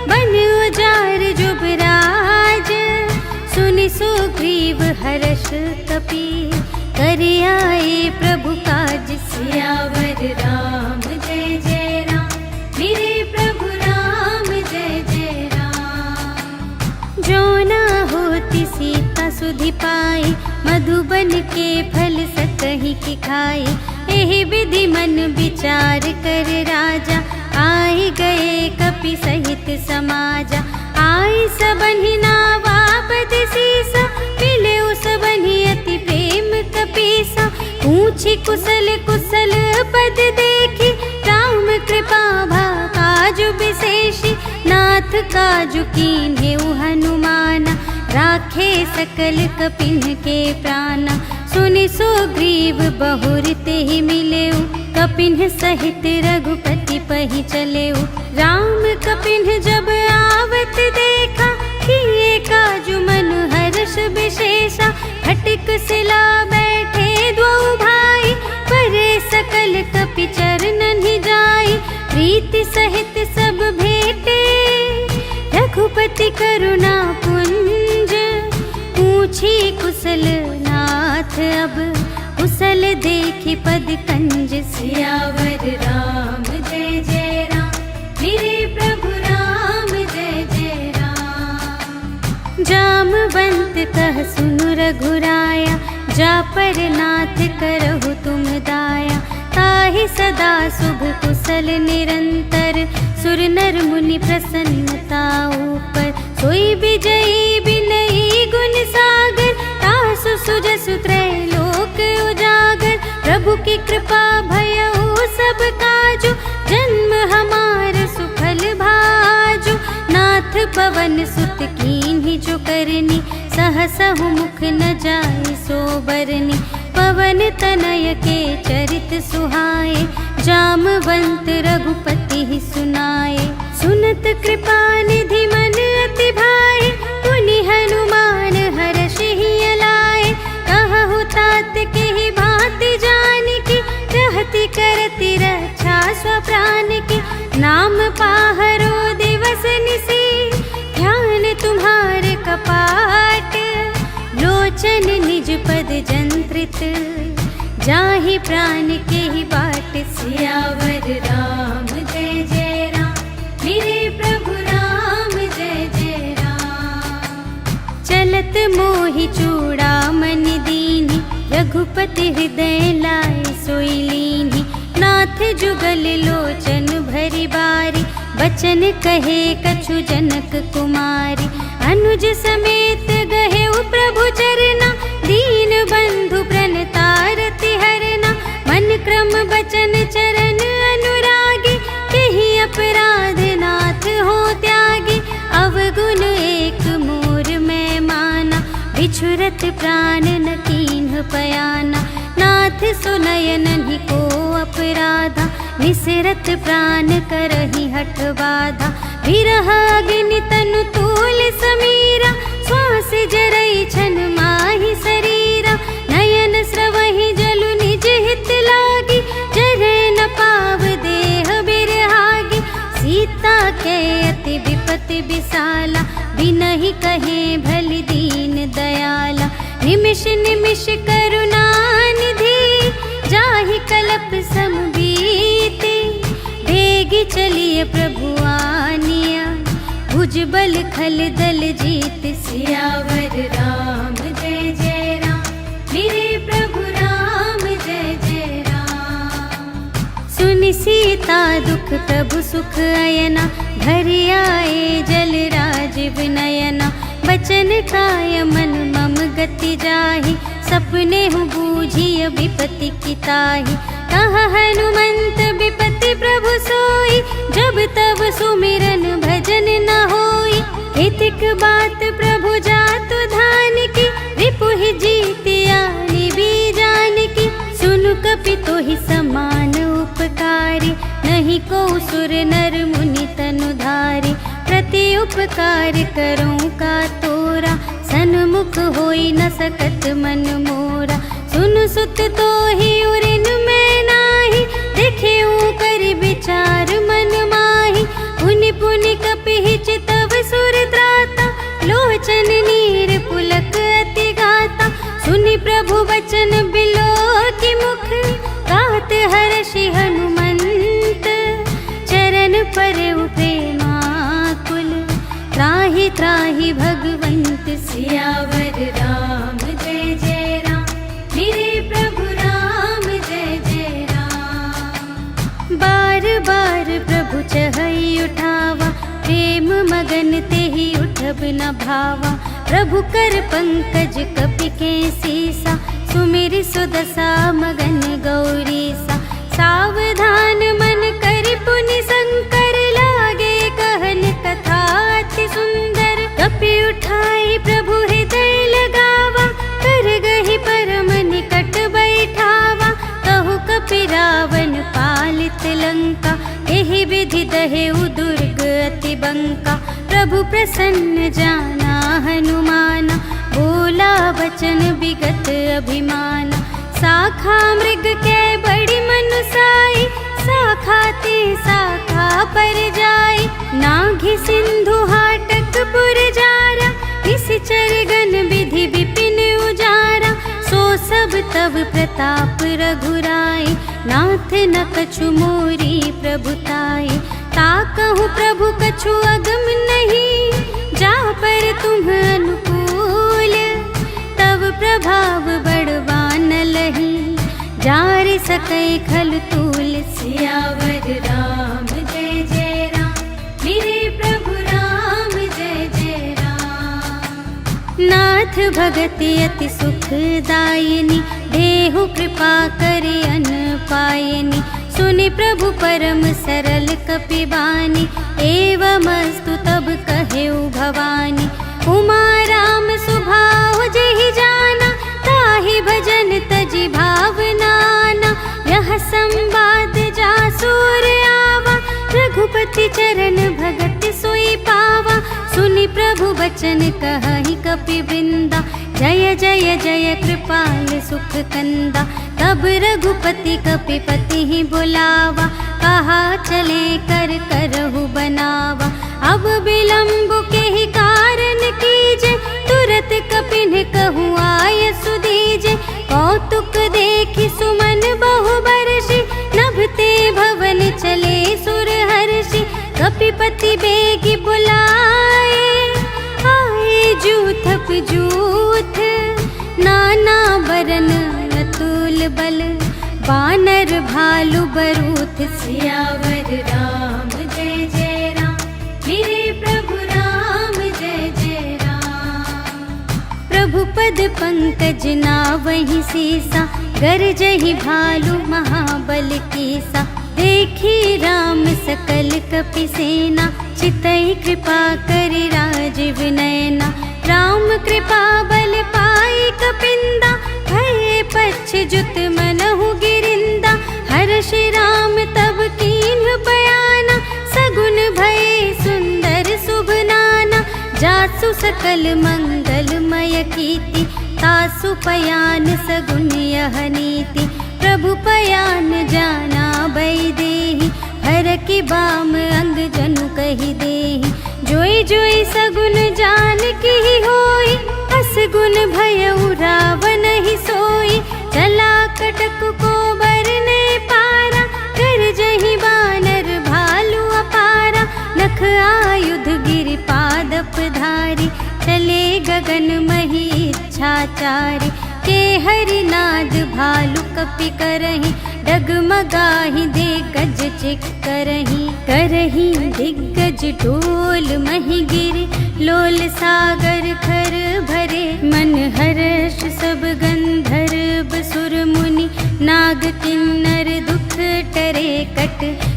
बन उजार जुबराज। सुनि सुग्रीव हर्ष कपि, कर आए प्रभु काज। सियावर राम जय जय राम, मेरे प्रभु राम जय जय राम। जो न होती सीता सुधि पाई, मधुबन के फल सकहि की खाई। एहि विधि मन विचार कर राजा, आए गए कपि सहित समाजा। आई सबन्हि नावा पद सीसा, मिले सबन्हि अति प्रेम कपीसा। पूछी कुशल कुशल पद देखी, राम कृपा भा काजु विशेषी। नाथ काजु कीन्हेउ हनुमाना, राखे सकल कपिन के प्राणा। सुनि सुग्रीव बहुर तेहि मिलेउ, कपिन सहित रघुपति पहि चलेउ। राम कपिन जब आवत देखा, किए काजु मन हर्ष विशेषा। फटिक सिला बैठे द्वौ भाई, परे सकल कपि चरणन ही जाई। प्रीति सहित सब भेटे, रघुपति करुणा पुंज। पूछी कुशल नाथ अब, कुशल देखि पद कंज। सियावर राम जय जय राम, मेरे प्रभु राम जय जय राम। जामवंत कह सुनु रघुराया, जा पर नाथ करहु तुम दाया। ताहि सदा शुभ कुशल निरंतर, सुर नर मुनि प्रसन्नता ऊपर। सोई विजयी बिनयी गुण सागर, तासु सुजसु त्रैलोक उजागर। प्रभु की कृपा भयउ सब काजु, जन्म हमार सुफल भाजु। नाथ पवन सुत कीन्हि जो करनी, सहसहु मुख न जाय सो बरनी। पवन तनय के चरित सुहाए, जामवंत रघुपति ही सुनाए। सुनत कृपा निधि मन अति भाए, पुनि हनुमान हर्ष ही अलाए। कहु तात के ही भांति जानकी, रहति करति रक्षा स्वप्रान की। नाम पाहरो दिवस निसी, ध्यान तुम्हारे कपाट। लोचन निज पद जंत्रित, जाहि प्राण के ही बाट। सियावर राम जय जय राम, मेरे प्रभु राम जय जय राम। चलत मोहि चूड़ामन दीन्हि, रघुपति हृदय लाए सोई लीन्हि। नाथ जुगल लोचन भरि बारी, बचन कहे कछु जनक कुमारी। अनुज समेत गहेउ प्रभु चरना, दीन बंधु प्रणतारति हरना। मन क्रम बचन चरण अनुरागी, केहि अपराध नाथ हो त्यागी। अवगुण एक मोर मैं माना, बिछुरत प्राण न कीन्ह पयाना। नाथ सुनयनहि को अपराधा, निसरत प्राण करहि हठ बाधा। विरह अग्नि तनु तूल समीरा, श्वास जरई छन माहि शरीरा। नयन स्रवहि जलु निज हित लागी, जरै न पाव देह बिरहागी। सीता के अति विपति विसाला, बिनहि कहे भलि दीन दयाला। निमिष निमिष करुणा निधि, जाहि बरप सम बीते, भेगी चलिए प्रभु आनिया, भुजबल खल दल जीत। सियावर राम जय जय राम, मेरे प्रभु राम जय जय राम। सुनि सीता दुख प्रभु सुख अयना, भरि आए जल राजीव नयना। बचन काय मन मम गति जाहि, सपने हूँ बूझिय विपति की ताहि। कहा हनुमंत विपति प्रभु सोई, जब तब सुमिरन भजन न होई। हितिक बात प्रभु जातु धान की, रिपुहि जीतिया निबी जान की। सुनु कपि तोहि समान उपकारी, नहीं को सुर नर मुनि तनु धारी। प्रति उपकार करूं का तोरा, सन्मुख होई न सकत मन मोरा। सुन सुत तोहि उरिन मैं नाही, देखेऊ कर विचार मन माही। पुनि पुनि कपि चितव सुर त्राता, लोचन नीर पुलक अति गाता। सुनि प्रभु वचन बिलो की मुख, गात हर्षि हनुमंत। चरण परउ प्रेमाकुल, त्राहि त्राहि भगवंत। सियावर राम जय जय राम, मेरे प्रभु राम जय जय राम। बार बार प्रभु चहई उठावा, प्रेम मगन तेहि उठब न भावा। प्रभु कर पंकज कपि के सीसा, सुमिरि सुदशा मगन गौरीसा। सावधान मन करि पुनि शंकर, लागे कहन कथा अति सुंदर। कपि उठाई प्रभु हृदय लगावा, कर गहि परम निकट बैठावा। कहु कपि रावण पालित लंका, एहि विधि दहेउ दुर्ग अति बंका। प्रभु प्रसन्न जाना हनुमाना, बोला वचन विगत अभिमाना। शाखा मृग के बड़ी मनुसाई, शाखा ते शाखा पर जाई। नाघि सिंधु हाटक पुर जारा, निश्चर गण विधि विपिन उजारा। सो सब तब प्रताप रघुराई, नाथ न कछु मोरी प्रभुताई। ताकहु प्रभु कछु अगम नहीं, जा पर तुम अनुकूल। तब प्रभाव बड़वान लही, जारि सकै खल तूल। सियावर राम जय जय राम, मेरे प्रभु राम जय जय राम। नाथ भगति अति सुखदायिनी, देहु कृपा करि अन पायनी। सुनि प्रभु परम सरल कपि बानी, एवमस्तु तब कहेउ भवानी। उमा राम सुभाव जेहि जाना, ताहि भजन तजि भावनाना। यह संवाद जासुर आवा, रघुपति चरण भगत सोई पावा। सुनि प्रभु वचन कहहि कपि वृंदा, जय जय जय कृपाल सुख कंदा। तब रघुपति कपिपति ही बुलावा, कहा चले कर करहु बनावा। अब विलंब के ही कारण कीजे, तुरत कपिन कहूँ आय सुदीजे। कौतुक देखि सुमन बहु बरषि, नभते भवन चले सुर हर्षि। कपिपति बेगी बुलाए, आए जूथप जूथ। नाना बरन अतुल बल, बानर भालु बरूथ। सियावर राम जय जय राम, मेरे प्रभु राम जय जय राम। प्रभु पद पंकज नावहि सीसा, गरजहि भालु महाबल कीसा। देखी राम सकल कपि सेना, चितई कृपा करि राजीव नयना। राम कृपा बल पाई कपिंदा, भये पच्छजुत मनहु गिरिंदा। हर्षि राम तब कीन्ह बयाना, सगुन भये सुंदर शुभ नाना। जासु सकल मंगलमय कीर्ति, तासु पयान सगुन यह नीति। प्रभु पयान जाना भई देहि, हर की बाम अंग जनु कहि देहि। जोई जोई सगुन जान की होई, असगुन भयउ रावण ही सोई। चला कटक को बरने निछाचार के हरिनाद भालु कपि करहि डगमगाहि दिग्गज चिक करहि दिग्गज डोल महि गिरे लोल सागर खर भरे मन हर्ष सब गंधर्व सुर मुनि नाग किन्नर दुख टरे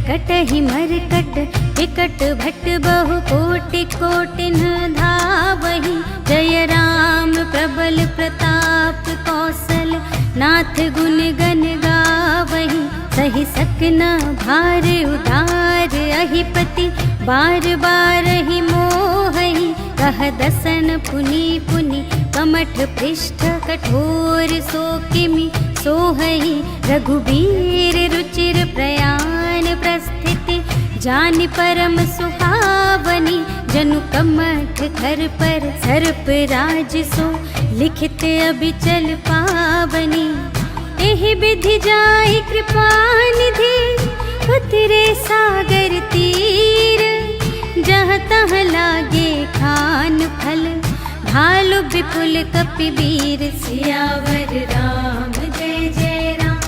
कटहि मरकट विकट भट बहु कोटि कोटिन धावहि जय राम प्रबल प्रताप कौशल नाथ गुण गण गावहि सहि सकना भार उधार अहिपति बार बार ही मोहहि कह दसन पुनि पुनि कमठ पृष्ठ कठोर सो किमि सोहहि रघुबीर रुचिर प्रयाण प्रस्थिति जानि परम सुहावनी जनु कमठ घर पर सर्प राज सो लिखित अबिचल पावनी एहि विधि जाहि कृपा निधि उतरे सागर तीर जहाँ तहाँ लागे खान फल भालु विपुल कपिवीर सियावर राम जय जय राम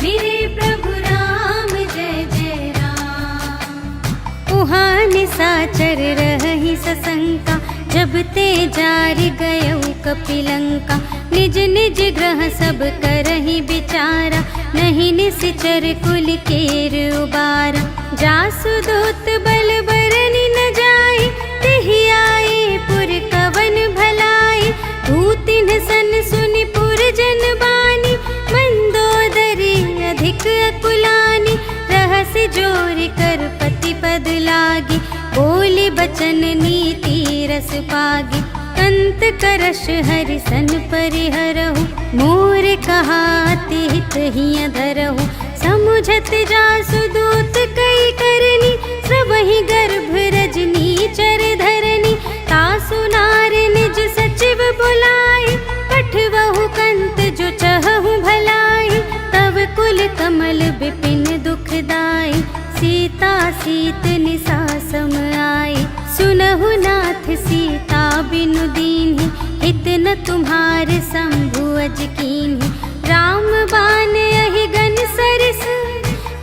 मेरे प्रभु राम जय जय राम। उहाँ निसाचर रहि सशंका जब ते जारि गयौ कपिलंका निज निज ग्रह सब करहि विचारा नहीं निसिचर कुल केर उबारा जासु दूत बल बरनि न जाए तेहि आए पुर कवन भलाई दूतिन सन सुनि पुर जन बानी मंदोदरी अधिक अकुलानी रहस्य जोरि कर पति पद लागी बोली बचन नीति रस पागी कंत करश हरि सन परिहरहु मोर कहाति हित हिय धरहु समुझत जासु दूत कई करनी स्रवहि गर्भ रजनी चर धरनी तासु नार निज सचिव बुलाए पठवहु कंत जो चहहु भलाई तब कुल कमल विपिन दुखदाई सीता सीत निसा सम आई सुनहु नाथ सीता बिनु दीन्हि हित न तुम्हारे शंभु अज कीन्हि राम बान यहि गन सरस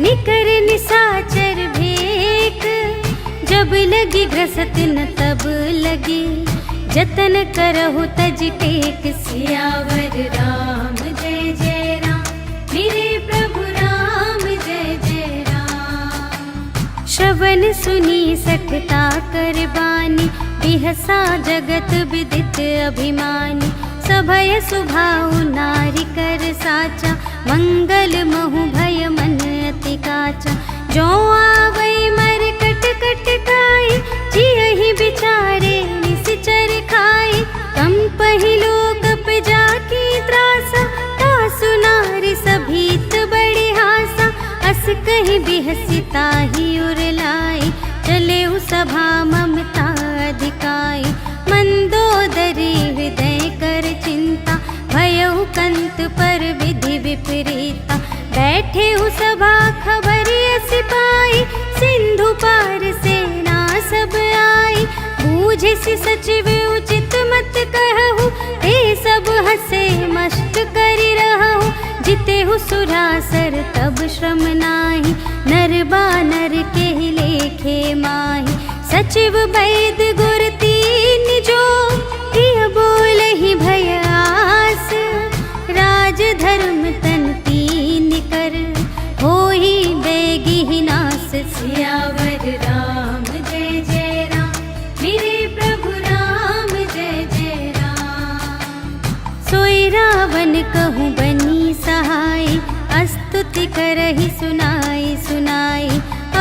निकर निसाचर भेक जब लगी घसत न तब लगी जतन करहु तज टेक सियावर राम जय जय राम मेरे प्रभु राम जय जय राम। श्रवण सुनी सकता कर बानी बिहसा जगत विदित अभिमानी सभय सुभाउ नारी कर साचा मंगल महु भय मन अति काचा जो आवै मर कट कट खाई जियहि बिचारे निसिचर खाई कम पहिलो कप जाकी त्रासा तासु नारी सभीत बड़े हासा अस कहि बिहसिता ही उरलाई चले सभा ममता अधिकाई मंदोदरी हृदय कर चिंता भयउ कंत पर विधि विपरीता बैठे सभा खबर सिपाही सिंधु पार सेना सब आई बूझे सि सचिव उचित मत कहु ते सब हसे मस्त करि रहु जितेहु सुरासर तब श्रम नाही नर बानर के लेखे माही सचिव वैद गुर तीन जो प्रिय बोलहि भय आस राज धर्म तन तीन कर होहि बेगी नास सियावर राम जय जय राम मेरे प्रभु राम जय जय राम। सोई रावण कहूँ बनी सहाय स्तुति करहि सुनाई सुनाई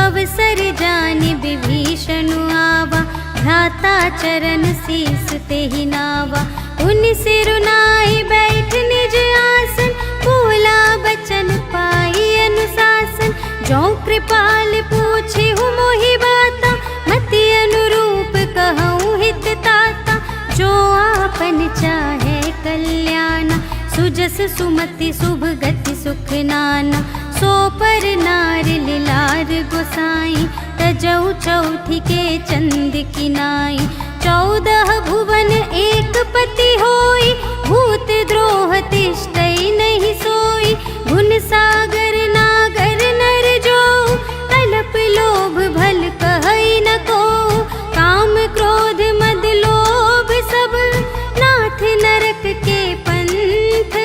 अवसर जानि विभीषण आवा भ्राता चरण शीस तेहि नावा उन सिरुनाई बैठ निज आसन बोला बचन पाई अनुशासन जो कृपाल पूछे हूँ मोहि बाता मति अनुरूप कहूँ हित ताता जो आपन चाहे कल्याण सुजस सुमति शुभ गति सुख नाना सो पर नार लिलार गोसाई तजौ चौठी के चंद की नाई 14 भुवन एक पति होई भूत द्रोह तिष्ठै नहीं सोई, गुण सागर नागर नर जो, अल्प लोभ भल कहै न को, काम क्रोध मद लोभ सब, नाथ नरक के पंथ,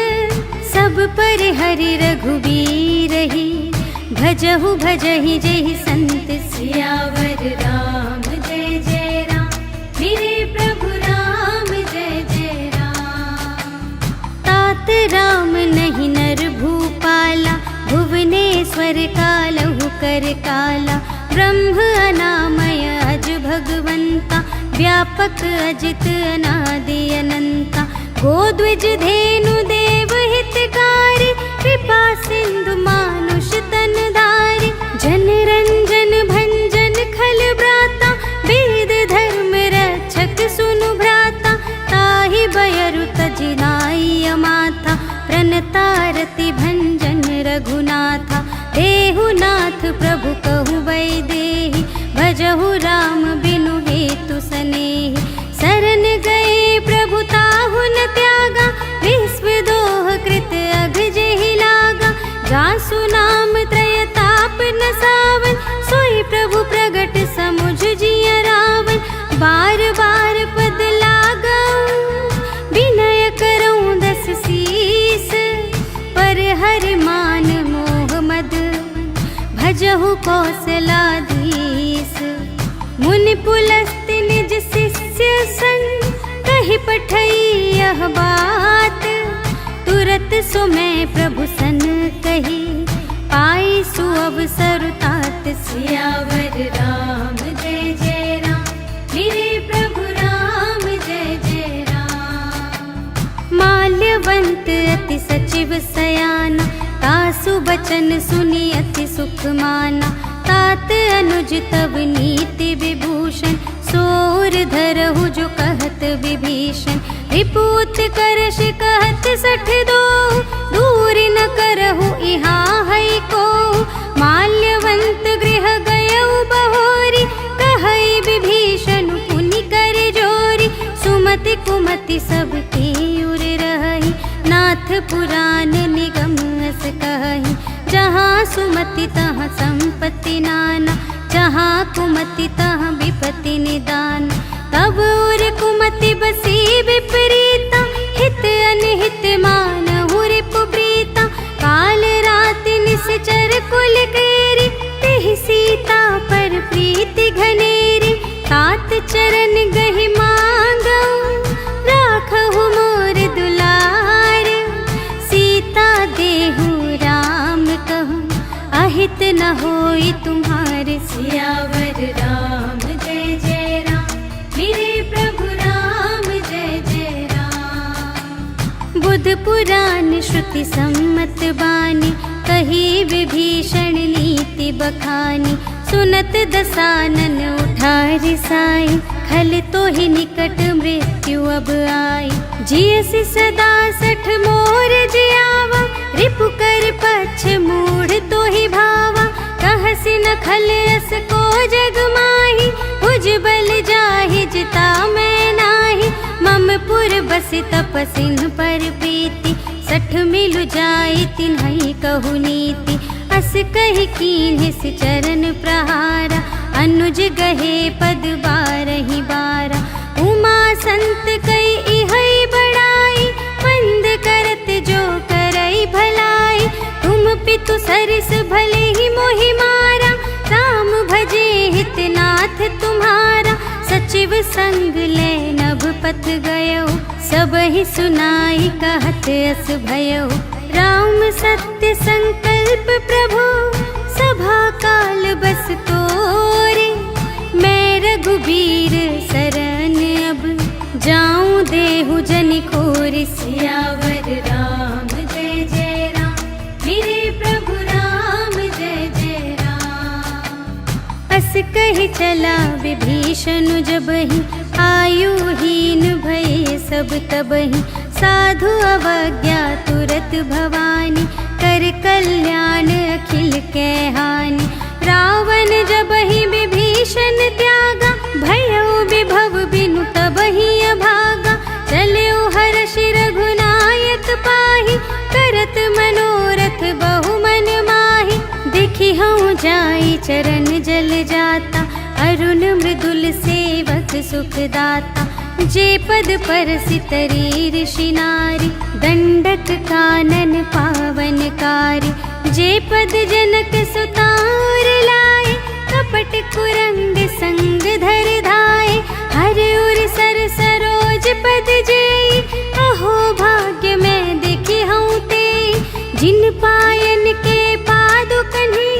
सब पर हरि रघुबीर ही, भजहु भजहि जेहि संत, सियावर राम जय जय राम, मेरे प्रभु राम जय जय राम। तात राम नहीं नर भूपाला, भुवनेश्वर कालहु कर काला, ब्रह्म अनामय अज भगवंता, व्यापक अजित अनादि अनंता, गोद्विज धेनु देव हितकारी, कृपा सिंधु मानुष तन धारी, जन रंजन भंजन खल ब्राता, वेद धर्म रक्षक सुनु भ्राता, ताहि बयरु तजिनाई माथा, प्रणतारति भंजन रघुनाथा, देहु नाथ प्रभु कहु वैदेही, भजहु राम बिनु हेतु सनेही, शरण गए प्रभु ताहु न त्यागा, विश्व दोह कृत अघ जेहि लागा, जासु नाम त्रय ताप न सावन, सोई प्रभु प्रगट समुझ जिय रावण, बार बार पद लागऊ, विनय करऊँ दस सीस, पर हर मान मोह मद, भजहु कौशलाधीश, मुनि पुलस्त निज शिष्य संग, कहि पठई यह बात, तुरत सो मैं प्रभु सन कही, पाई सुअवसर तात, सियावर राम जय जय राम, मेरे प्रभु राम जय जय राम। माल्यवंत अति सचिव सयाना, तासु बचन सुनि अति सुख माना, तात अनुज तब नीति विभूषण, सोर धरहु जो कहत विभीषण, रिपुत करश कहत सठ दो, दूर न करहु इहाँ है को, माल्यवंत गृह गयउ बहोरी, कहई विभीषण पुनि कर जोरी, सुमति कुमति सबके उर रही, नाथ पुराण निगम अस कहि, जहाँ सुमति तहाँ संपत्ति नाना, जहाँ कुमति तहाँ विपत्ति निदान, तब उर कुमति बसी विपरीता, हित अनहित मानहु रिपु प्रीता, काल रात निश्चर कुल केरी, तेहि सीता पर प्रीति घनेरी, तात चरण गहि मांगऊ, राखहु मोर दुलार, सीता देहु राम कहूँ, अहित न होई तुम्हारे, सियावर राम जय जय राम, मेरे प्रभु राम जय जय राम। बुध पुराण श्रुति सम्मत बानी, कही विभीषण नीति बखानी, सुनत दसानन उठारि साई, खल तो ही निकट मृत्यु अब आई, जियसि सदा सठ मोर जियावा, रिपु कर पक्ष मूढ़ तो ही भावा, कहसि न खल अस को जग माही, भुज बल जाहि जिता मैं नाही, मम पुर बसि तपसिन पर प्रीति, सठ मिलु जाई तिन्हई कहु नीति, अस कहि कीन्हिस चरण प्रहारा, अनुज गहे पद बारहि बारा, उमा संत कई इहै बड़ाई, मंद करत जो करई भलाई, तुम पितु सरिस भले ही मोहि मारा, राम भजे हितनाथ तुम्हारा, सचिव संग ले नभ पथ गयो, सब ही सुनाई कहत अस भयो, राम सत्य संकल्प प्रभु, सभा काल बस तोरे, मैं रघुबीर शरण अब, जाऊं देहु जनि खोरि, सियावर राम जय जय राम, मेरे प्रभु राम जय जय राम। अस कहि चला विभीषण जबहि, आयुहीन भये सब तबहि, साधु अवज्ञा तुरत भवानी, कर कल्याण अखिल के हानि, रावण जबहि विभीषण त्यागा, भयउ विभव बिनु तबहि अभागा, चलऊ हर्षि रघुनाथ हूँ जाई चरण जल जाता, अरुण मृदुल सेवक सुखदाता। जे पद पर सितरी ऋषि नारी, दंडक कानन पावनकारी। जे पद जनक सुतार लाए, कपट कुरंग संग धर धाए। हर उर सर सरोज पद जेई, अहो भाग्य मैं देखी हूँ ते। जिन पायन के पादुकन्हि,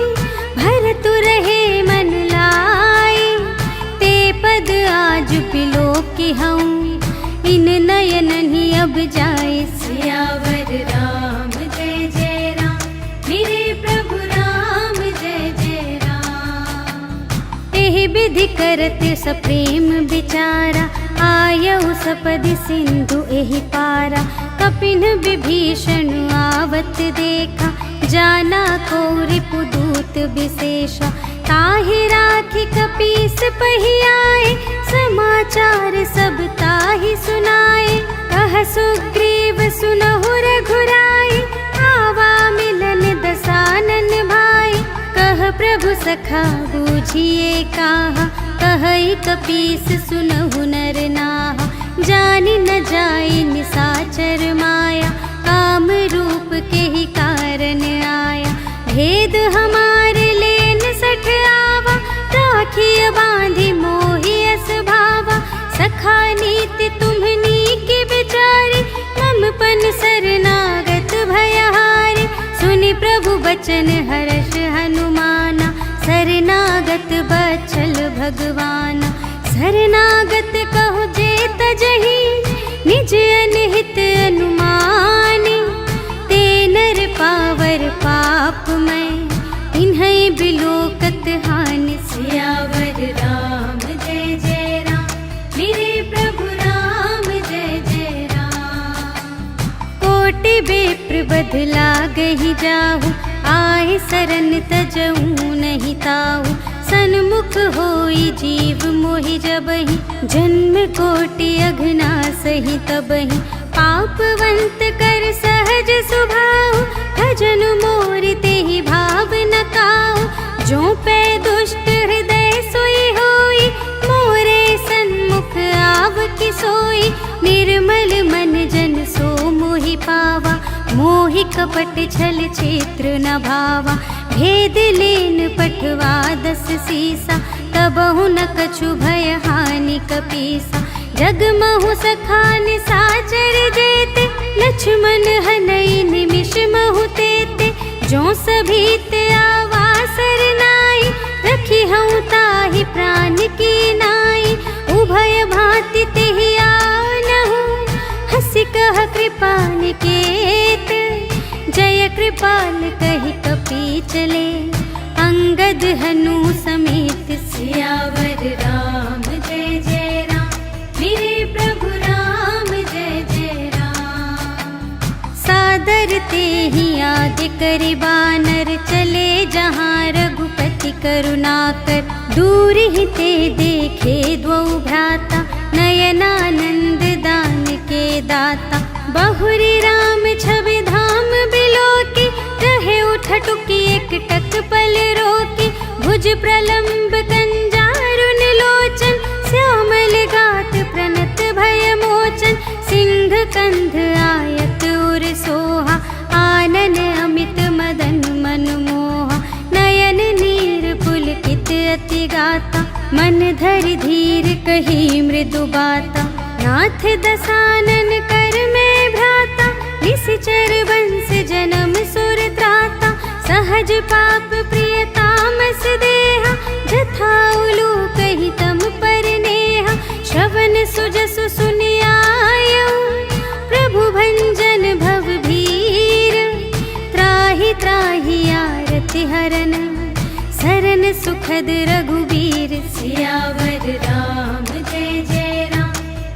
भरतु रहे मन लाए। ते पद आज बिलोकी हूँ, इन नयन ही अब जाए। सियावर राम जय जय राम, मेरे प्रभु राम जय जय राम। एहि विधि करत सप्रेम विचारा, आयउ सपदि सिंधु एहि पारा। कपिन विभीषण आवत देखा, जाना को रिपुदूत विशेषा। ताहि राखी कपीस पहियाए, समाचार सब ताहि सुनाए। कह सुग्रीव सुनहु रघुराई, आवा मिलन दसानन भाई। कह प्रभु सखा बूझिए काहा, कहई कपीस सुनहु नर नाहा। जानि न जाई निसाचर माया, काम रूप के ही कारण आया। भेद हमारे लेन सठ आवा, राखिय बांधि मोहि अस भावा। सखा नीति तुम्हनी के विचारे, मम पन शरणागत भयहारे। सुनि प्रभु बचन हर्ष हनुमाना, शरणागत बचल भगवाना। शरणागत कहो जे तजहि, निज अनहित अनुमानी। ते नर पावर पाप मैं, इन्है बिलोकत हानि। सियावर राम जय जय राम, मेरे प्रभु राम जय जय राम। कोटि विप्र बदला गहि जाहु, आए सरन तजऊ नहीं ताहु। सन्मुख होई जीव मोहि जबहि, जन्म कोटि अघना सही तबहि। पापवंत कर सहज सुभाव, भजन मोर तेहि भाव न काहु। जो पै दुष्ट हृदय सोई होई, मोरे सन्मुख आव कि सोई। निर्मल मन जन सो मोहि पावा, मोहि कपट छल क्षेत्र न भावा। भेद लेन पठवा दस सीसा, तबहु न कछु भय हानि कपीसा। जगमहु सखा निसाचर जेते, लक्ष्मण हनई निमिष महु तेते। जो सभीत आवा सरनाई, रखी हूँ ताहि प्राण की नाई। उभय भांति तेहि आनहु, हँसि कह कृपाल केत। जय कृपाल कहि कपी चले, अंगद हनु समेत। सियावर राम जय जय राम, मेरे प्रभु राम जय जय राम। सादर तेहि आदि करि बानर, चले जहाँ रघुपति करुणाकर। दूर ही ते देखे द्वौ भ्राता, नयनानंद दान के दाता। बहुरी राम छवि धाम बिलोकी, रहे उठटुकी एक टक पल रोकी। भुज प्रलंब कंजारुन लोचन, श्यामल गात प्रणत भय मोचन। सिंह कंध आयत उर सोहा, आनन अमित मदन मन मोहा। नयन नीर पुलकित अति गाता, मन धरि धीर कही मृदु बाता। नाथ दसानन कर में भ्राता, निश्चर वंश जन्म सुर त्राता। सहज पाप प्रिय तामस देहा, जथा उलू कही तम पर नेहा। श्रवण सुजसु सुनियायऊ, प्रभु भंजन भव भीर। त्राहि त्राहि आरति हरन, सरन सुखद रघुबीर। सियावर राम जय जय राम,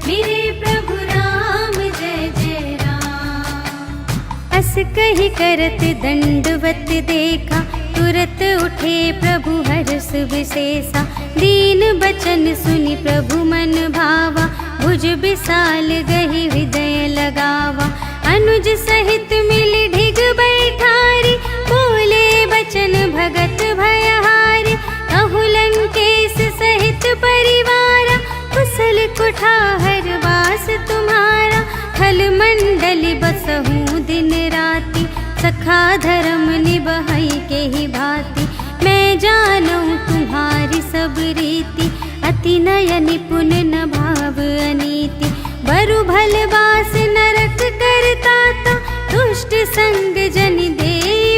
मेरे प्रभु राम जय जय राम। अस कहि करत दंडवत देखा, तुरत उठे प्रभु हर्ष विशेषा। दीन बचन सुनि प्रभु मन भावा, भुज विशाल गहि हृदय लगावा। अनुज सहित मिल ढिग बैठारी, बोले बचन भगत भयहारी, कहु लंकेश सहित परिवार, कुशल कुठार वास तुम्हारा। खल मंडली बसहूँ दिन राति, सखा धर्म निबहई के ही भांति। मैं जानूँ तुम्हारी सब रीति, अति नय निपुण न भाव अनीति। बरु भल बास नरक करताता, दुष्ट संग जन दे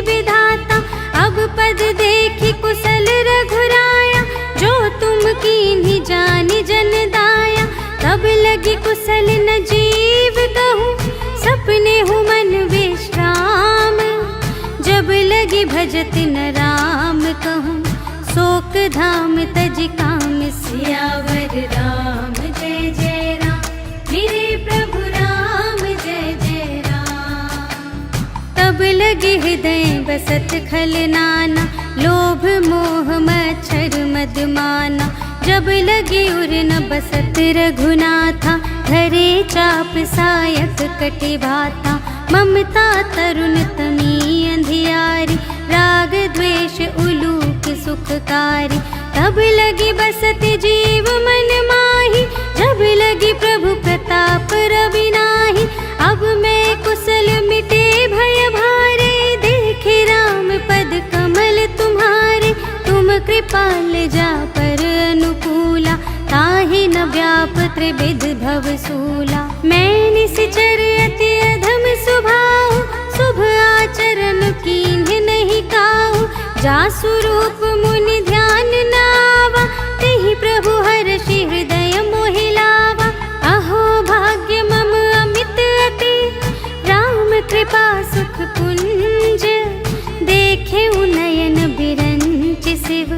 विधाता। अब पद देखी कुशल रघुराया, जो तुम कीन्ही जानि जन दाया। तब लगी कुशल न जीव कहूँ, सपने हूँ मन विश्राम। जब लगी भजत न राम कहूँ, शोक धाम तज काम। सियावर राम जय जय राम, मेरे प्रभु राम जय जय राम। तब लगे हृदय बसत खल नाना, लोभ मोह मच्छर मद माना। जब लगे उर न बसत रघुनाथा, धरे चाप सायक कटि भाता। ममता तरुण तमी अंधियारी, राग द्वेष उलूक सुखकारी। तब लगी बसत जीव मन माही, जब लगी प्रभु प्रताप रवि नाही। अब मैं कुशल मिटे भय भारे, देखे राम पद कमल तुम्हारे। तुम कृपाल जा पर अनुकूला, ताहि न व्याप त्रिविध भव सूला। मैं निश्चर अति अधम स्वभाव, शुभ आचरण कीन्ह नहीं काहू। जासु रूप मुनि ध्यान नावा, तेहि प्रभु हर्षि हृदय मोहि लावा। अहो भाग्य मम अमित अति, राम कृपा सुख पुंज। देखे नयन बिरंच शिव,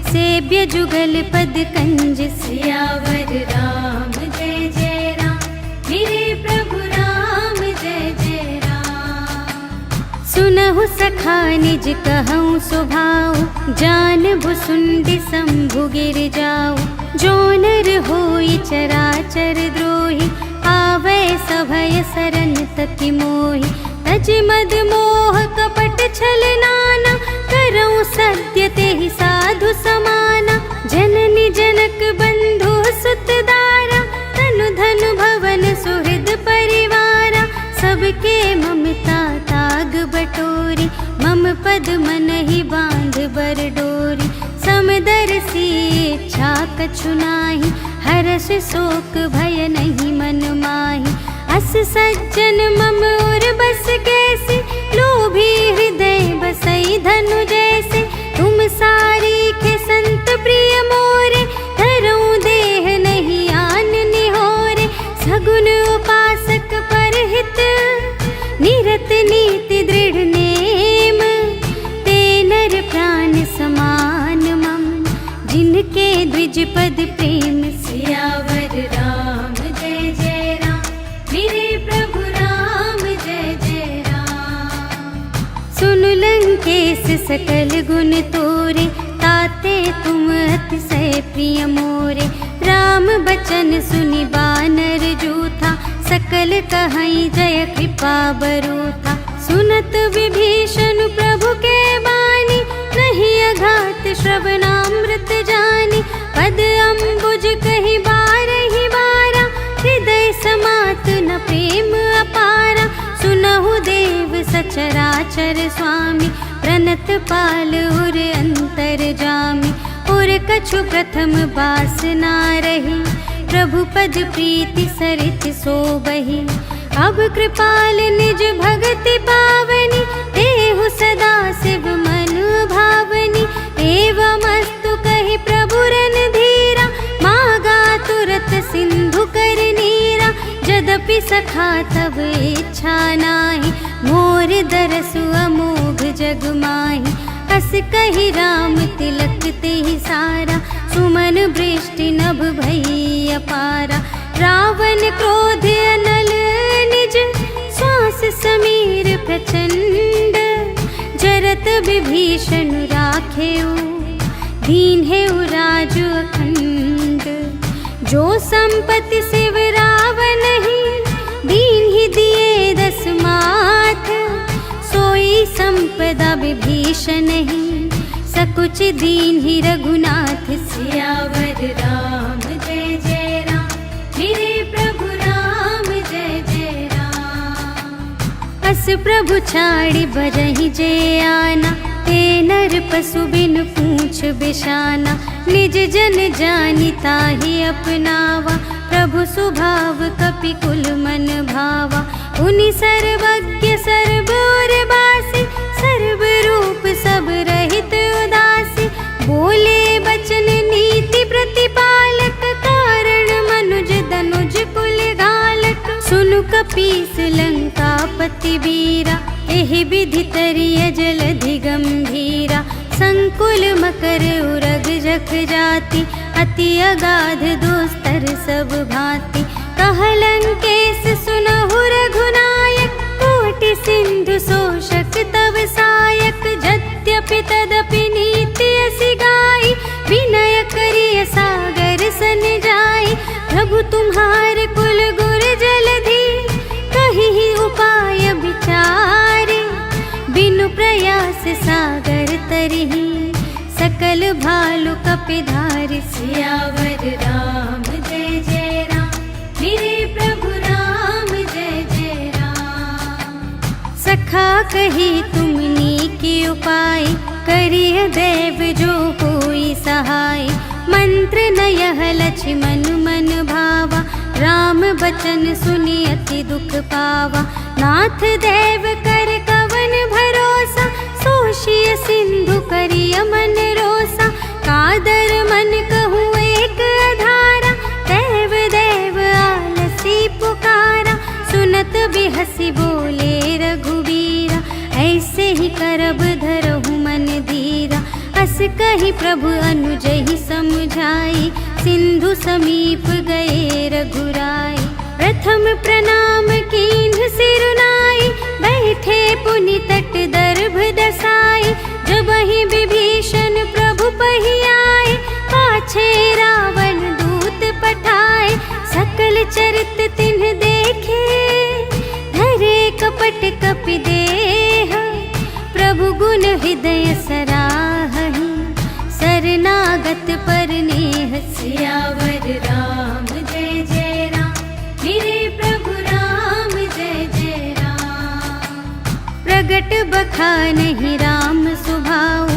सेव्य जुगल पद कंज। सियावर राम जय जय राम, मेरे प्रभु राम जय जय राम। सुनहु सखा निज कहूँ स्वभाव, जान भुसुंडी शंभु गिर जाऊ। जो नर होई चराचर द्रोही, आवे सभय सरन तति मोहि। तज मद मोह कपट छल नाना, करऊँ सत्य तेहि साधु समाना। जननी जनक बंधु सुत दारा, तनु धनु भवन सुहृद परिवारा। सबके ममता ताग बटोरी, मम पद मन ही बांध बर डोरी। समदर्शी इच्छा कछु नाही, हर्ष शोक भय नहीं मन माही। अस सज्जन मम और बस कैसे, लोभी हृदय बसई धनु जैसे। तुम सारी के संत प्रिय मोरे, धरूं देह नहीं आन निहोरे। सगुन उपासक परहित, निरत नीति दृढ़ नेम। ते नर प्राण समान मम, जिनके द्विज पद प्रेम। सियावर राम जय जय राम, मेरे प्रभु राम जय जय राम। सुन लंकेश सकल गुण तोरे, ताते तुम अतिशय प्रिय मोरे। राम बचन सुनि बानर जूथा, सकल कहई जय कृपा बरूथा। सुनत विभीषण प्रभु के बानी, नहीं अघात श्रवणामृत जानी। पद अम्बुज कही बारहि बारा, हृदय समात न प्रेम अपारा। सुनहु देव सचराचर स्वामी, प्रणत पाल उर अंतर जामी। उर कछु प्रथम बास ना रही, प्रभु पद प्रीति सरित सोबहि। अब कृपाल निज भगति पावनी, देहु सदा शिव मन भावनी। एवमस्तु कहि प्रभु रणधीरा, मागा तुरत सिंधु कर नीरा। यद्यपि सखा तब इच्छा नाही, मोर दरसु अमोघ जग माही। अस कहि राम तिलक तेहि सारा, सुमन वृष्टि नभ भई अपारा। रावण क्रोध अनल निज, श्वास समीर प्रचंड। जरत विभीषण राखेउ, दीन्हेउ राजु अखंड। जो संपत्ति शिव रावण ही, दीन्हि दिए दस माथ। सोई संपदा विभीषण ही, सकुच दीन ही रघुनाथ सियावर राम जय जय राम, मेरे प्रभु राम जय जय राम। अस प्रभु छाड़ी बरहि जे आना, ते नर पशु बिन पूछ बिशाना, निज जन जानि ताहि अपनावा, प्रभु सुभाव कपि कुल मन भावा। उनि सर्वज्ञ सर्व और बासी, सर्व रूप सब रहित उदासी, बोले बचन नीति प्रतिपालक, कारण मनुज दनुज कुल घालक। सुनु कपीस लंकापति वीरा, एहि विधि तरिय जलधि गंभीरा, संकुल मकर उरग जख जाति, अति अगाध दोस्तर सब भांति। कहलंकेश सुनहु रघुनायक, कोटि सिंधु शोषक तव सायक। यद्यपि तदपि नीति असि गाई, विनय करिय सागर सन जाई। प्रभु तुम्हार कुल गुर जलधि, कहिहि उपाय विचारे। बिनु प्रयास सागर तरिहि, सकल भालु कपिधारि। सियावर राम जय जय राम, मेरे प्रभु राम जय जय राम। सखा कही तुमनी की उपाय, करिय देव जो होई सहाय। मंत्र न यह लक्ष्मण मन भावा, राम बचन सुनि अति दुख पावा। नाथ देव कर कवन भरोसा, सोषिय सिंधु करिय मन रोसा। कादर मन कहूँ एक अधारा, देव देव आलसी पुकारा। सुनत बिहसी बोले रघुबीरा, ऐसे ही करब धरहु मन धीरा। अस कही प्रभु अनुजहि समझाई, सिंधु समीप गए रघुराई। प्रथम प्रणाम कीन्ह सिरुनाई, बैठे पुनि तट दर्भ दसाई। जबहि विभीषण प्रभु पहि आए, पाछे रावण दूत पठाए। सकल चरित तिन्ह देखे, धरे कपट कपि देह। प्रभु गुण हृदय सराहहि, शरणागत पर नेह। सियावर राम जय जय राम, मेरे प्रभु राम जय जय राम। प्रगट बखानहि राम सुभाऊ,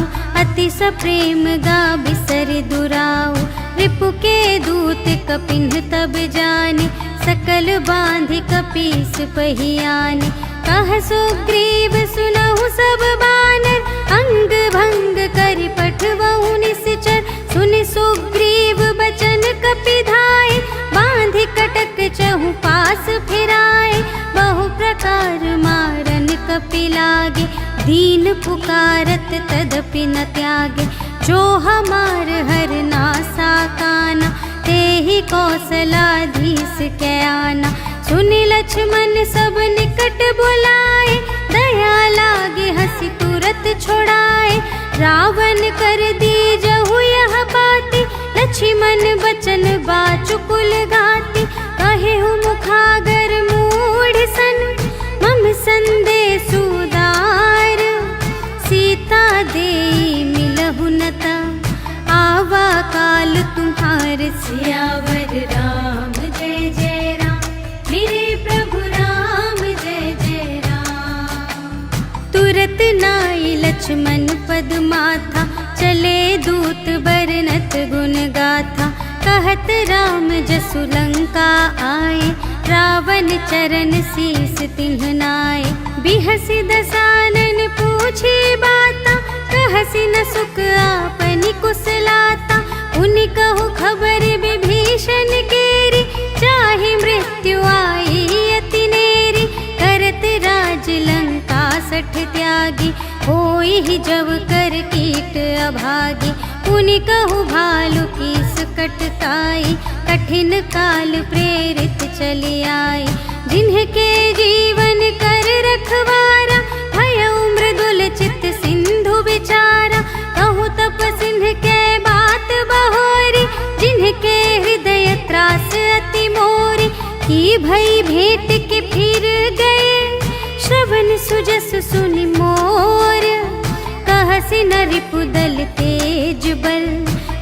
अति सप्रेम गा बिसर दुराऊ। रिपु के दूत कपिन्ह तब जाने, सकल बांधि कपीस पहि आने। कह सुग्रीव सुनहु सब बानर, अंग भंग करि पठवहु निश्चर। सुनि सुग्रीव बचन कपिधाय, बांधि कटक चहु पास फिराए। बहु प्रकार मारन कपि लागे, दीन पुकारत तदपि न त्यागे। जो हमार हर नासा काना, तेहि कौशलाधीश कै आना। सुनि लक्ष्मण सब निकट बुलाए, दया लागे हंसी तुरत छोड़ाए। रावण कर दीजहु यह बाती, लक्ष्मण बचन बाचुकुल घाती। कहेहु मुखागर मूढ़ सन, मम संदेश उदार। सीता देई मिलहु नता, आवा काल तुम्हार। सियावर राम जय जय राम, मेरे प्रभु राम जय जय राम। तुरत नाई लक्ष्मण पद माथा, चले दूत बरनत गुण गाथा। कहत राम जसु लंका आए, रावण चरण शीस तिन्ह नाए। बिहसि दसानन पूछी बाता, कहसि न सुख आपनि कुशलाता। उनि कहु खबर विभीषण केरी, चाहे मृत्यु आई अति नेरी। करत राज लंका सठ त्यागी, होई ही जब कर कीट अभागी। उनि कहु भालु कीस कटकाई, कठिन काल प्रेरित चली आई। जिन्हके जीवन कर रखवारा, भयउ मृदुल चित सिंधु विचारा। कहु तप सिंह के बात बहोरी, जिन्हके हृदय त्रास अति मोरी। की भई भेंट के फिर गए, श्रवण सुजस सुनि मोर। बरसे न रिपुदल तेज बल,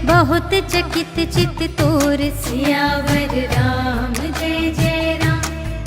बहुत चकित चित तोर। सियावर राम जय जय राम,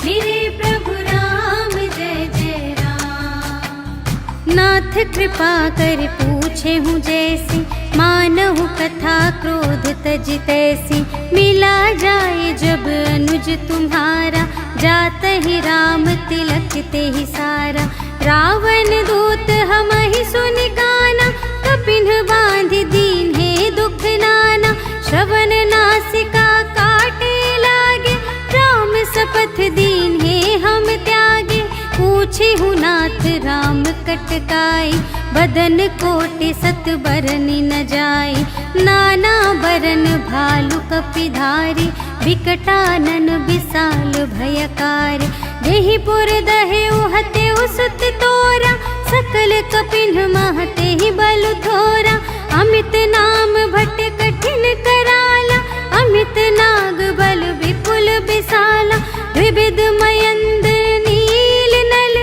मेरे प्रभु राम जय जय राम। नाथ कृपा कर पूछे हूँ जैसी, मानहु कथा क्रोध तज तैसी। मिला जाए जब अनुज तुम्हारा, जात ही राम तिलक ते ही सारा। रावण दूत हम ही सुन गाना, कपिन बांधि दीन है दुख नाना। श्रवण नासिका काटे लागे, राम शपथ दीन है हम त्यागे। पूछे हूँ नाथ राम कटकाई, बदन कोटि सत बरन न जाए। नाना बरन भालु कपिधारी, विकटानन विशाल भयकारी। जेहि पुर दहे हते सुत तोरा, सकल कपिन महते ही बलु थोरा। अमित नाम भट कठिन कराला, अमित नाग बल विपुल विशाला। विविध मयंद नील नल,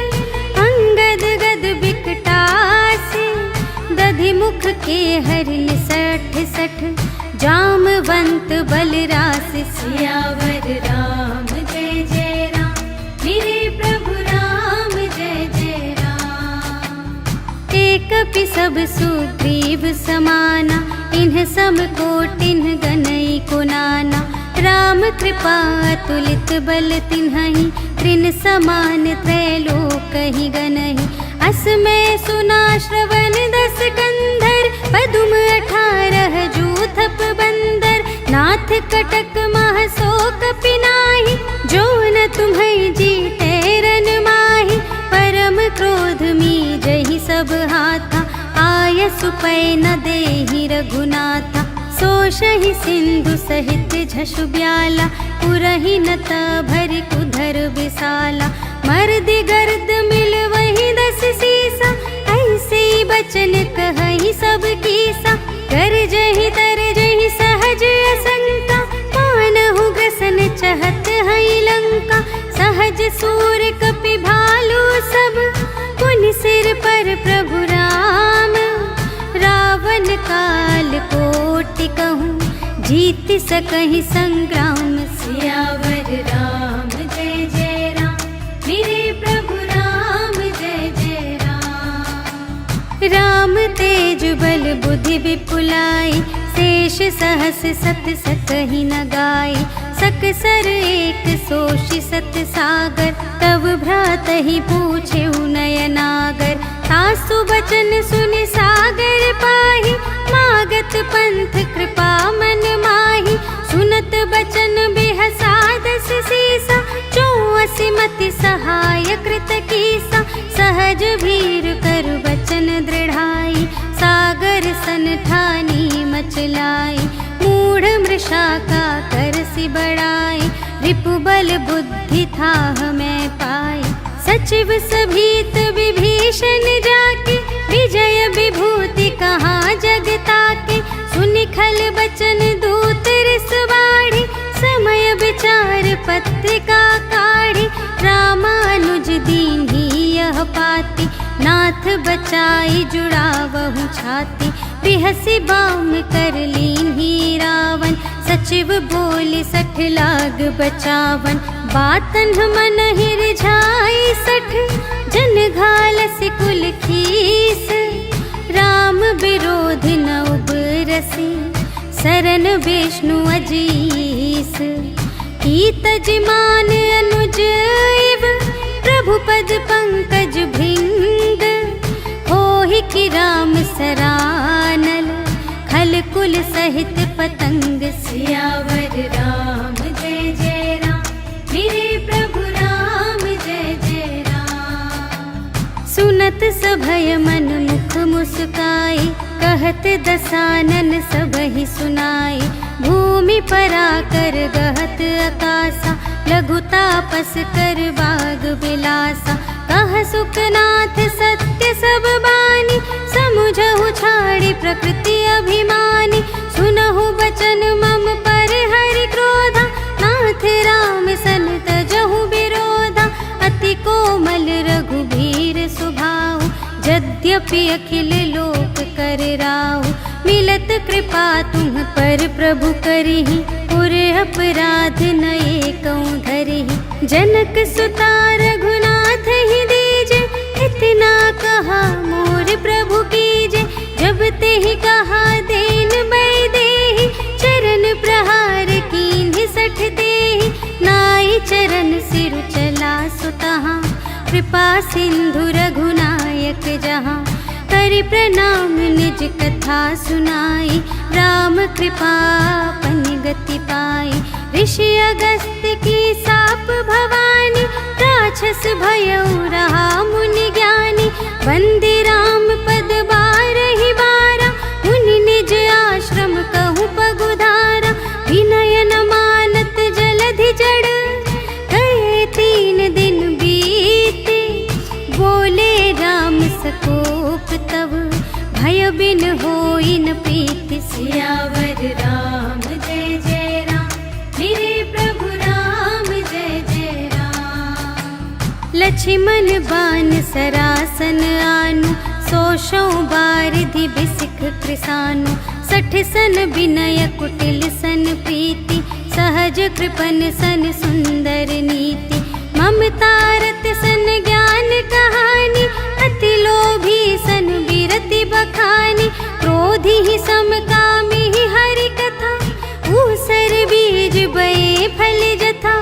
अंगद गद विकटासी। दधि मुख के हरिन सठ सठ, जामवंत बलरास। सियावर राम जय जय राम, मेरे प्रभु राम जय जय राम। एक कपि सब सुग्रीव समाना, इन्ह सम कोटिन गनई को नाना। राम कृपा अतुलित बल तिन्हहि, त्रिन समान त्रैलोक ही गनहि। असमय सुना श्रवण दस कंधर, पदुम 18 जूथप बंदर। नाथ कटक मह शोक पिनाहि, जो न तुम्हें जीते रन माहि। परम क्रोध मी जहि सब हाथा, आय सुपै न देहि रघुनाथा। सोषहि सिंधु सहित झषु ब्याला, पुरहि नत भरि कुधर विशाला। मर्दि गर्द मिल वही 10 सीसा, ऐसे बचन कहहि सब कीसा। कर जहि तर जहि सहज असंका, मानहु ग्रसन चहत हई लंका। सहज सूर कपि भालु सब, पुनि सिर पर प्रभु राम। रावण काल कोटि कहूँ, जीत सकहि संग्राम। सियावर राम जय जय राम, मेरे प्रभु राम जय जय राम। राम तेज बल बुद्धि विपुलाई, शेष सहस सत सकहि न गाई। सकसर एक सोषि सत सागर, तब भ्रातहि पूछे नयनागर। तासु बचन सुनि सागर पाहि, मागत पंथ कृपा मन माहि। सुनत बचन बिहसा 10 सीसा, 84 मति सहाय कृत कीसा। सहज भीर कर बचन दृढ़ाई, सागर सन ठानी मचलाई। मूढ़ मृषा का करसि बड़ाई, रिपुबल बुद्धि थाह मैं पाई। सचिव सभीत विभीषण जाके, विजय विभूति कहाँ जगता के। सुनि खल बचन दूत रिस बाढ़ी, समय विचार पत्रिका काढ़ी। रामानुज दीन्ही यह पाती, नाथ बचाई जुड़ावहु छाती। बिहसि बाम कर लीन्ही रावण, सचिव बोले 60 लाग बचावन। बातन मन ही रिझाई 60, जन घालसि कुल खीस। राम विरोधि न उबरसि, शरण विष्णु अजीस। कीतज मान अनुज इव, प्रभु पद पंकज भृंग। होहि कि राम सरानल, खल कुल सहित पतंग। सियावर राम जय जय राम, मेरे प्रभु राम जय जय राम। सुनत सभय मन मुख मुस्काई, कहत दसानन सबहि सुनाई। भूमि पराकर गहत आकाशा, लघु तापस कर बाग विलासा। कह सुखनाथ सत्य सब बानी, समुझहु छाड़ी प्रकृति अभिमानी। सुनहु बचन मम पर हरि क्रोधा, नाथ राम सन तजहु विरोधा। अति कोमल रघुबीर सुभाऊ, यद्यपि अखिल लोक कर राहु। मिलत कृपा तुम पर प्रभु करहि, पुर अपराध न एकौ धरहि। जनक सुता रघुनाथ ही दीजे, इतना कहा मोर प्रभु कीजे। जब ते ही कहा देन बै देहि, चरण प्रहार कीन्हि सठ देहि। नाई चरण सिरु चला सुतहाँ, कृपा सिंधु रघुनायक जहाँ। करि प्रणाम निज कथा सुनाई, राम कृपा पन गति पाई। ऋषि अगस्त्य की साप भवानी, राक्षस भयउ रहा मुनि ज्ञानी। वंदे राम पद बारहि बारा, मुनि निज आश्रम कहूँ पगुधारा। विनय न मानत जलधि जड़, गए 3 दिन बीते। बोले राम सकोप तब, भय बिन होई न प्रीति। सियावर राम जय जय राम, मेरे प्रभु राम जय जय राम। लक्ष्मण बान सरासन आनु, 100 बारिधि बिसिख कृसानु। 60 सन विनय कुटिल सन प्रीति, सहज कृपन सन सुंदर नीति। ममता रत सन ज्ञान कहानी, अति लोभी सन बिरति बखानी। क्रोधी ही समकामी ही हरि कथा, ऊसर बीज बये फल जथा।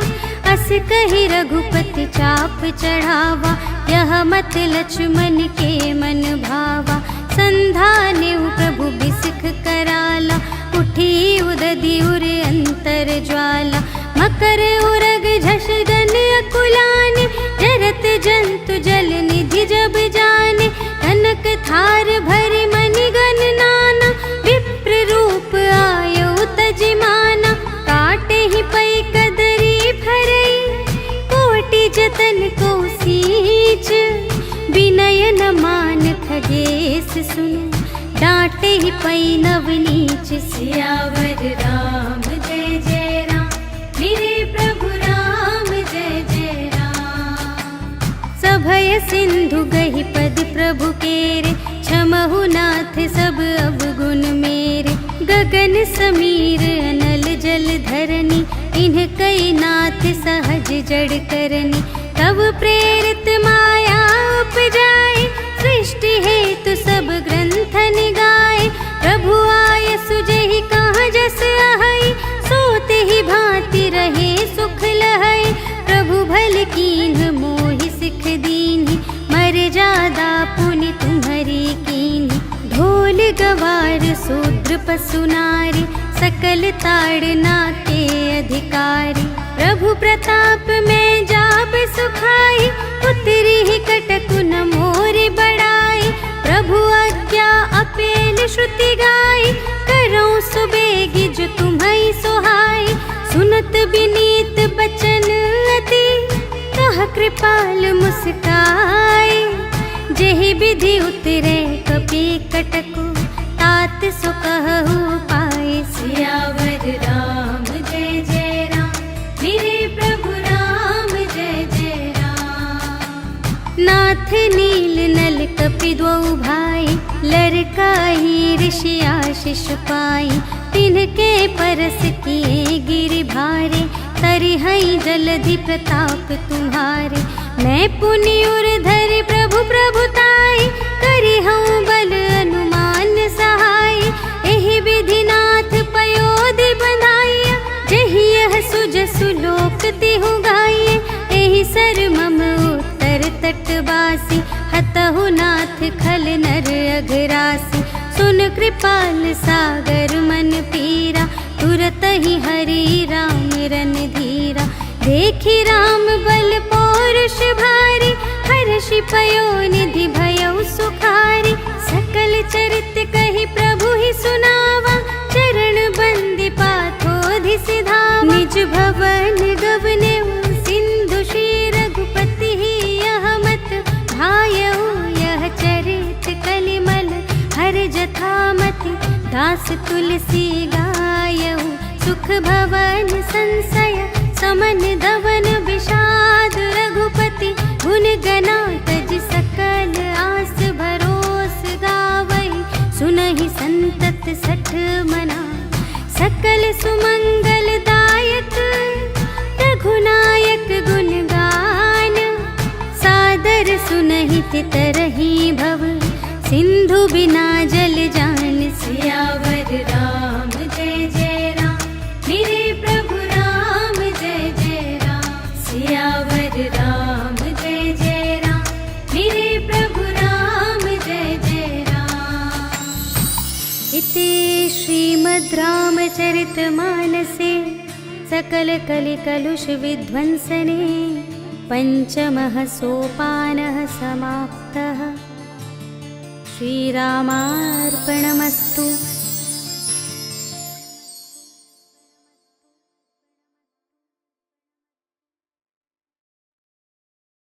अस कहि रघुपति चाप चढ़ावा, यह मत लक्ष्मण के मन भावा। संधानेउ प्रभु बिसिख कराला, उठी उदधि उर अंतर ज्वाला। मकर उरग झष गन अकुलाने, जरत जंतु जल निधि जब जाने। कनक थार भरि मणिगण नाना, विप्र रूप आयौ तजिमाना। काटे ही पै कदरी भरई, कोटि जतन को सींच। विनय न मान खगेश सुन, डांटे ही पै नवनीच। सियावर राम जय जय राम, मेरे प्रभु राम जय जय राम। सभय सिंधु गहि पद प्रभु केरे, क्षमहु नाथ सब अवगुण मेरे। गगन समीर अनल जल धरनी, इन्ह कई नाथ सहज जड़ करनी। तब प्रेरित माया उपजाए, सृष्टि हेतु सब ग्रंथ निगाए। प्रभु आय सुजहि कहाँ जस आहई, सोते ही भांति रहे सुख लहई। प्रभु भल कीन्ह मोहि सिख दीन्हि, मर्यादा पुनि तुम्हरी कीन्हि। ढोल गवार शूद्र पशु नारी, सकल ताड़ना के अधिकारी। प्रभु प्रताप में जाब सुखाई, उतरी ही कटकु न मोरि बड़ाई। प्रभु आज्ञा अपेल श्रुति गाई, करऊँ सुबेगी जो तुम्हई सोहाई। सुनत विनीत बचन अति, कह कृपाल मुस्काई। जेहि विधि उतरे कपि कटकु, तात सो कहु पाई। सियावर राम जय जय राम, मेरे प्रभु राम जय जय राम। नाथ नील नल कपि द्वौ भाई, लरकाई ऋषि आशीष पाई। तिनके परस किए गिरि भारे, तरिहई जलधि प्रताप तुम्हारे। मैं पुनि उर धरि प्रभु प्रभुताई, करिहऊँ बल अनुमान सहाय। एहि विधि नाथ पयोधि बंधाइया, जहि यह सुजसु लोक तिहु गाइए। एहि सर मम उत्तर तटवासी, हतहु नाथ खल नर अघरासी। सुन कृपाल सागर मन पीरा, तुरत ही हरि राम रन धीरा। देखी राम बल पौरुष भारी, हर्षि पयो निधि भयउ सुखारी। सकल चरित कहि प्रभु ही सुनावा, चरण बंदी पाथोधि सिधावा। निज भवन गवनेउ सिंधु श्री रघुपति ही, यह मत भायउ यह चरित कलिमल। हर जथामति दास तुलसी गायउ, सुख भवन संशय समन दवन विषाद। रघुपति गुण गना तज सकल आस भरोस गावई, सुनहि संतत सठ मना। सकल सुमंगलदायक रघुनायक गुण गान। सादर सुनहि तितरहि भव सिंधु बिना जल जान। सियावर राम जय जय राम मेरे प्रभु राम जय जय राम। सियावर राम जय जय राम मेरे प्रभु राम जय जय राम। इति श्रीमद् रामचरितमानसे सकल कलिकलुष विध्वंसने पंचमः सोपानः समाप्तः। श्रीरामार्पणमस्तु।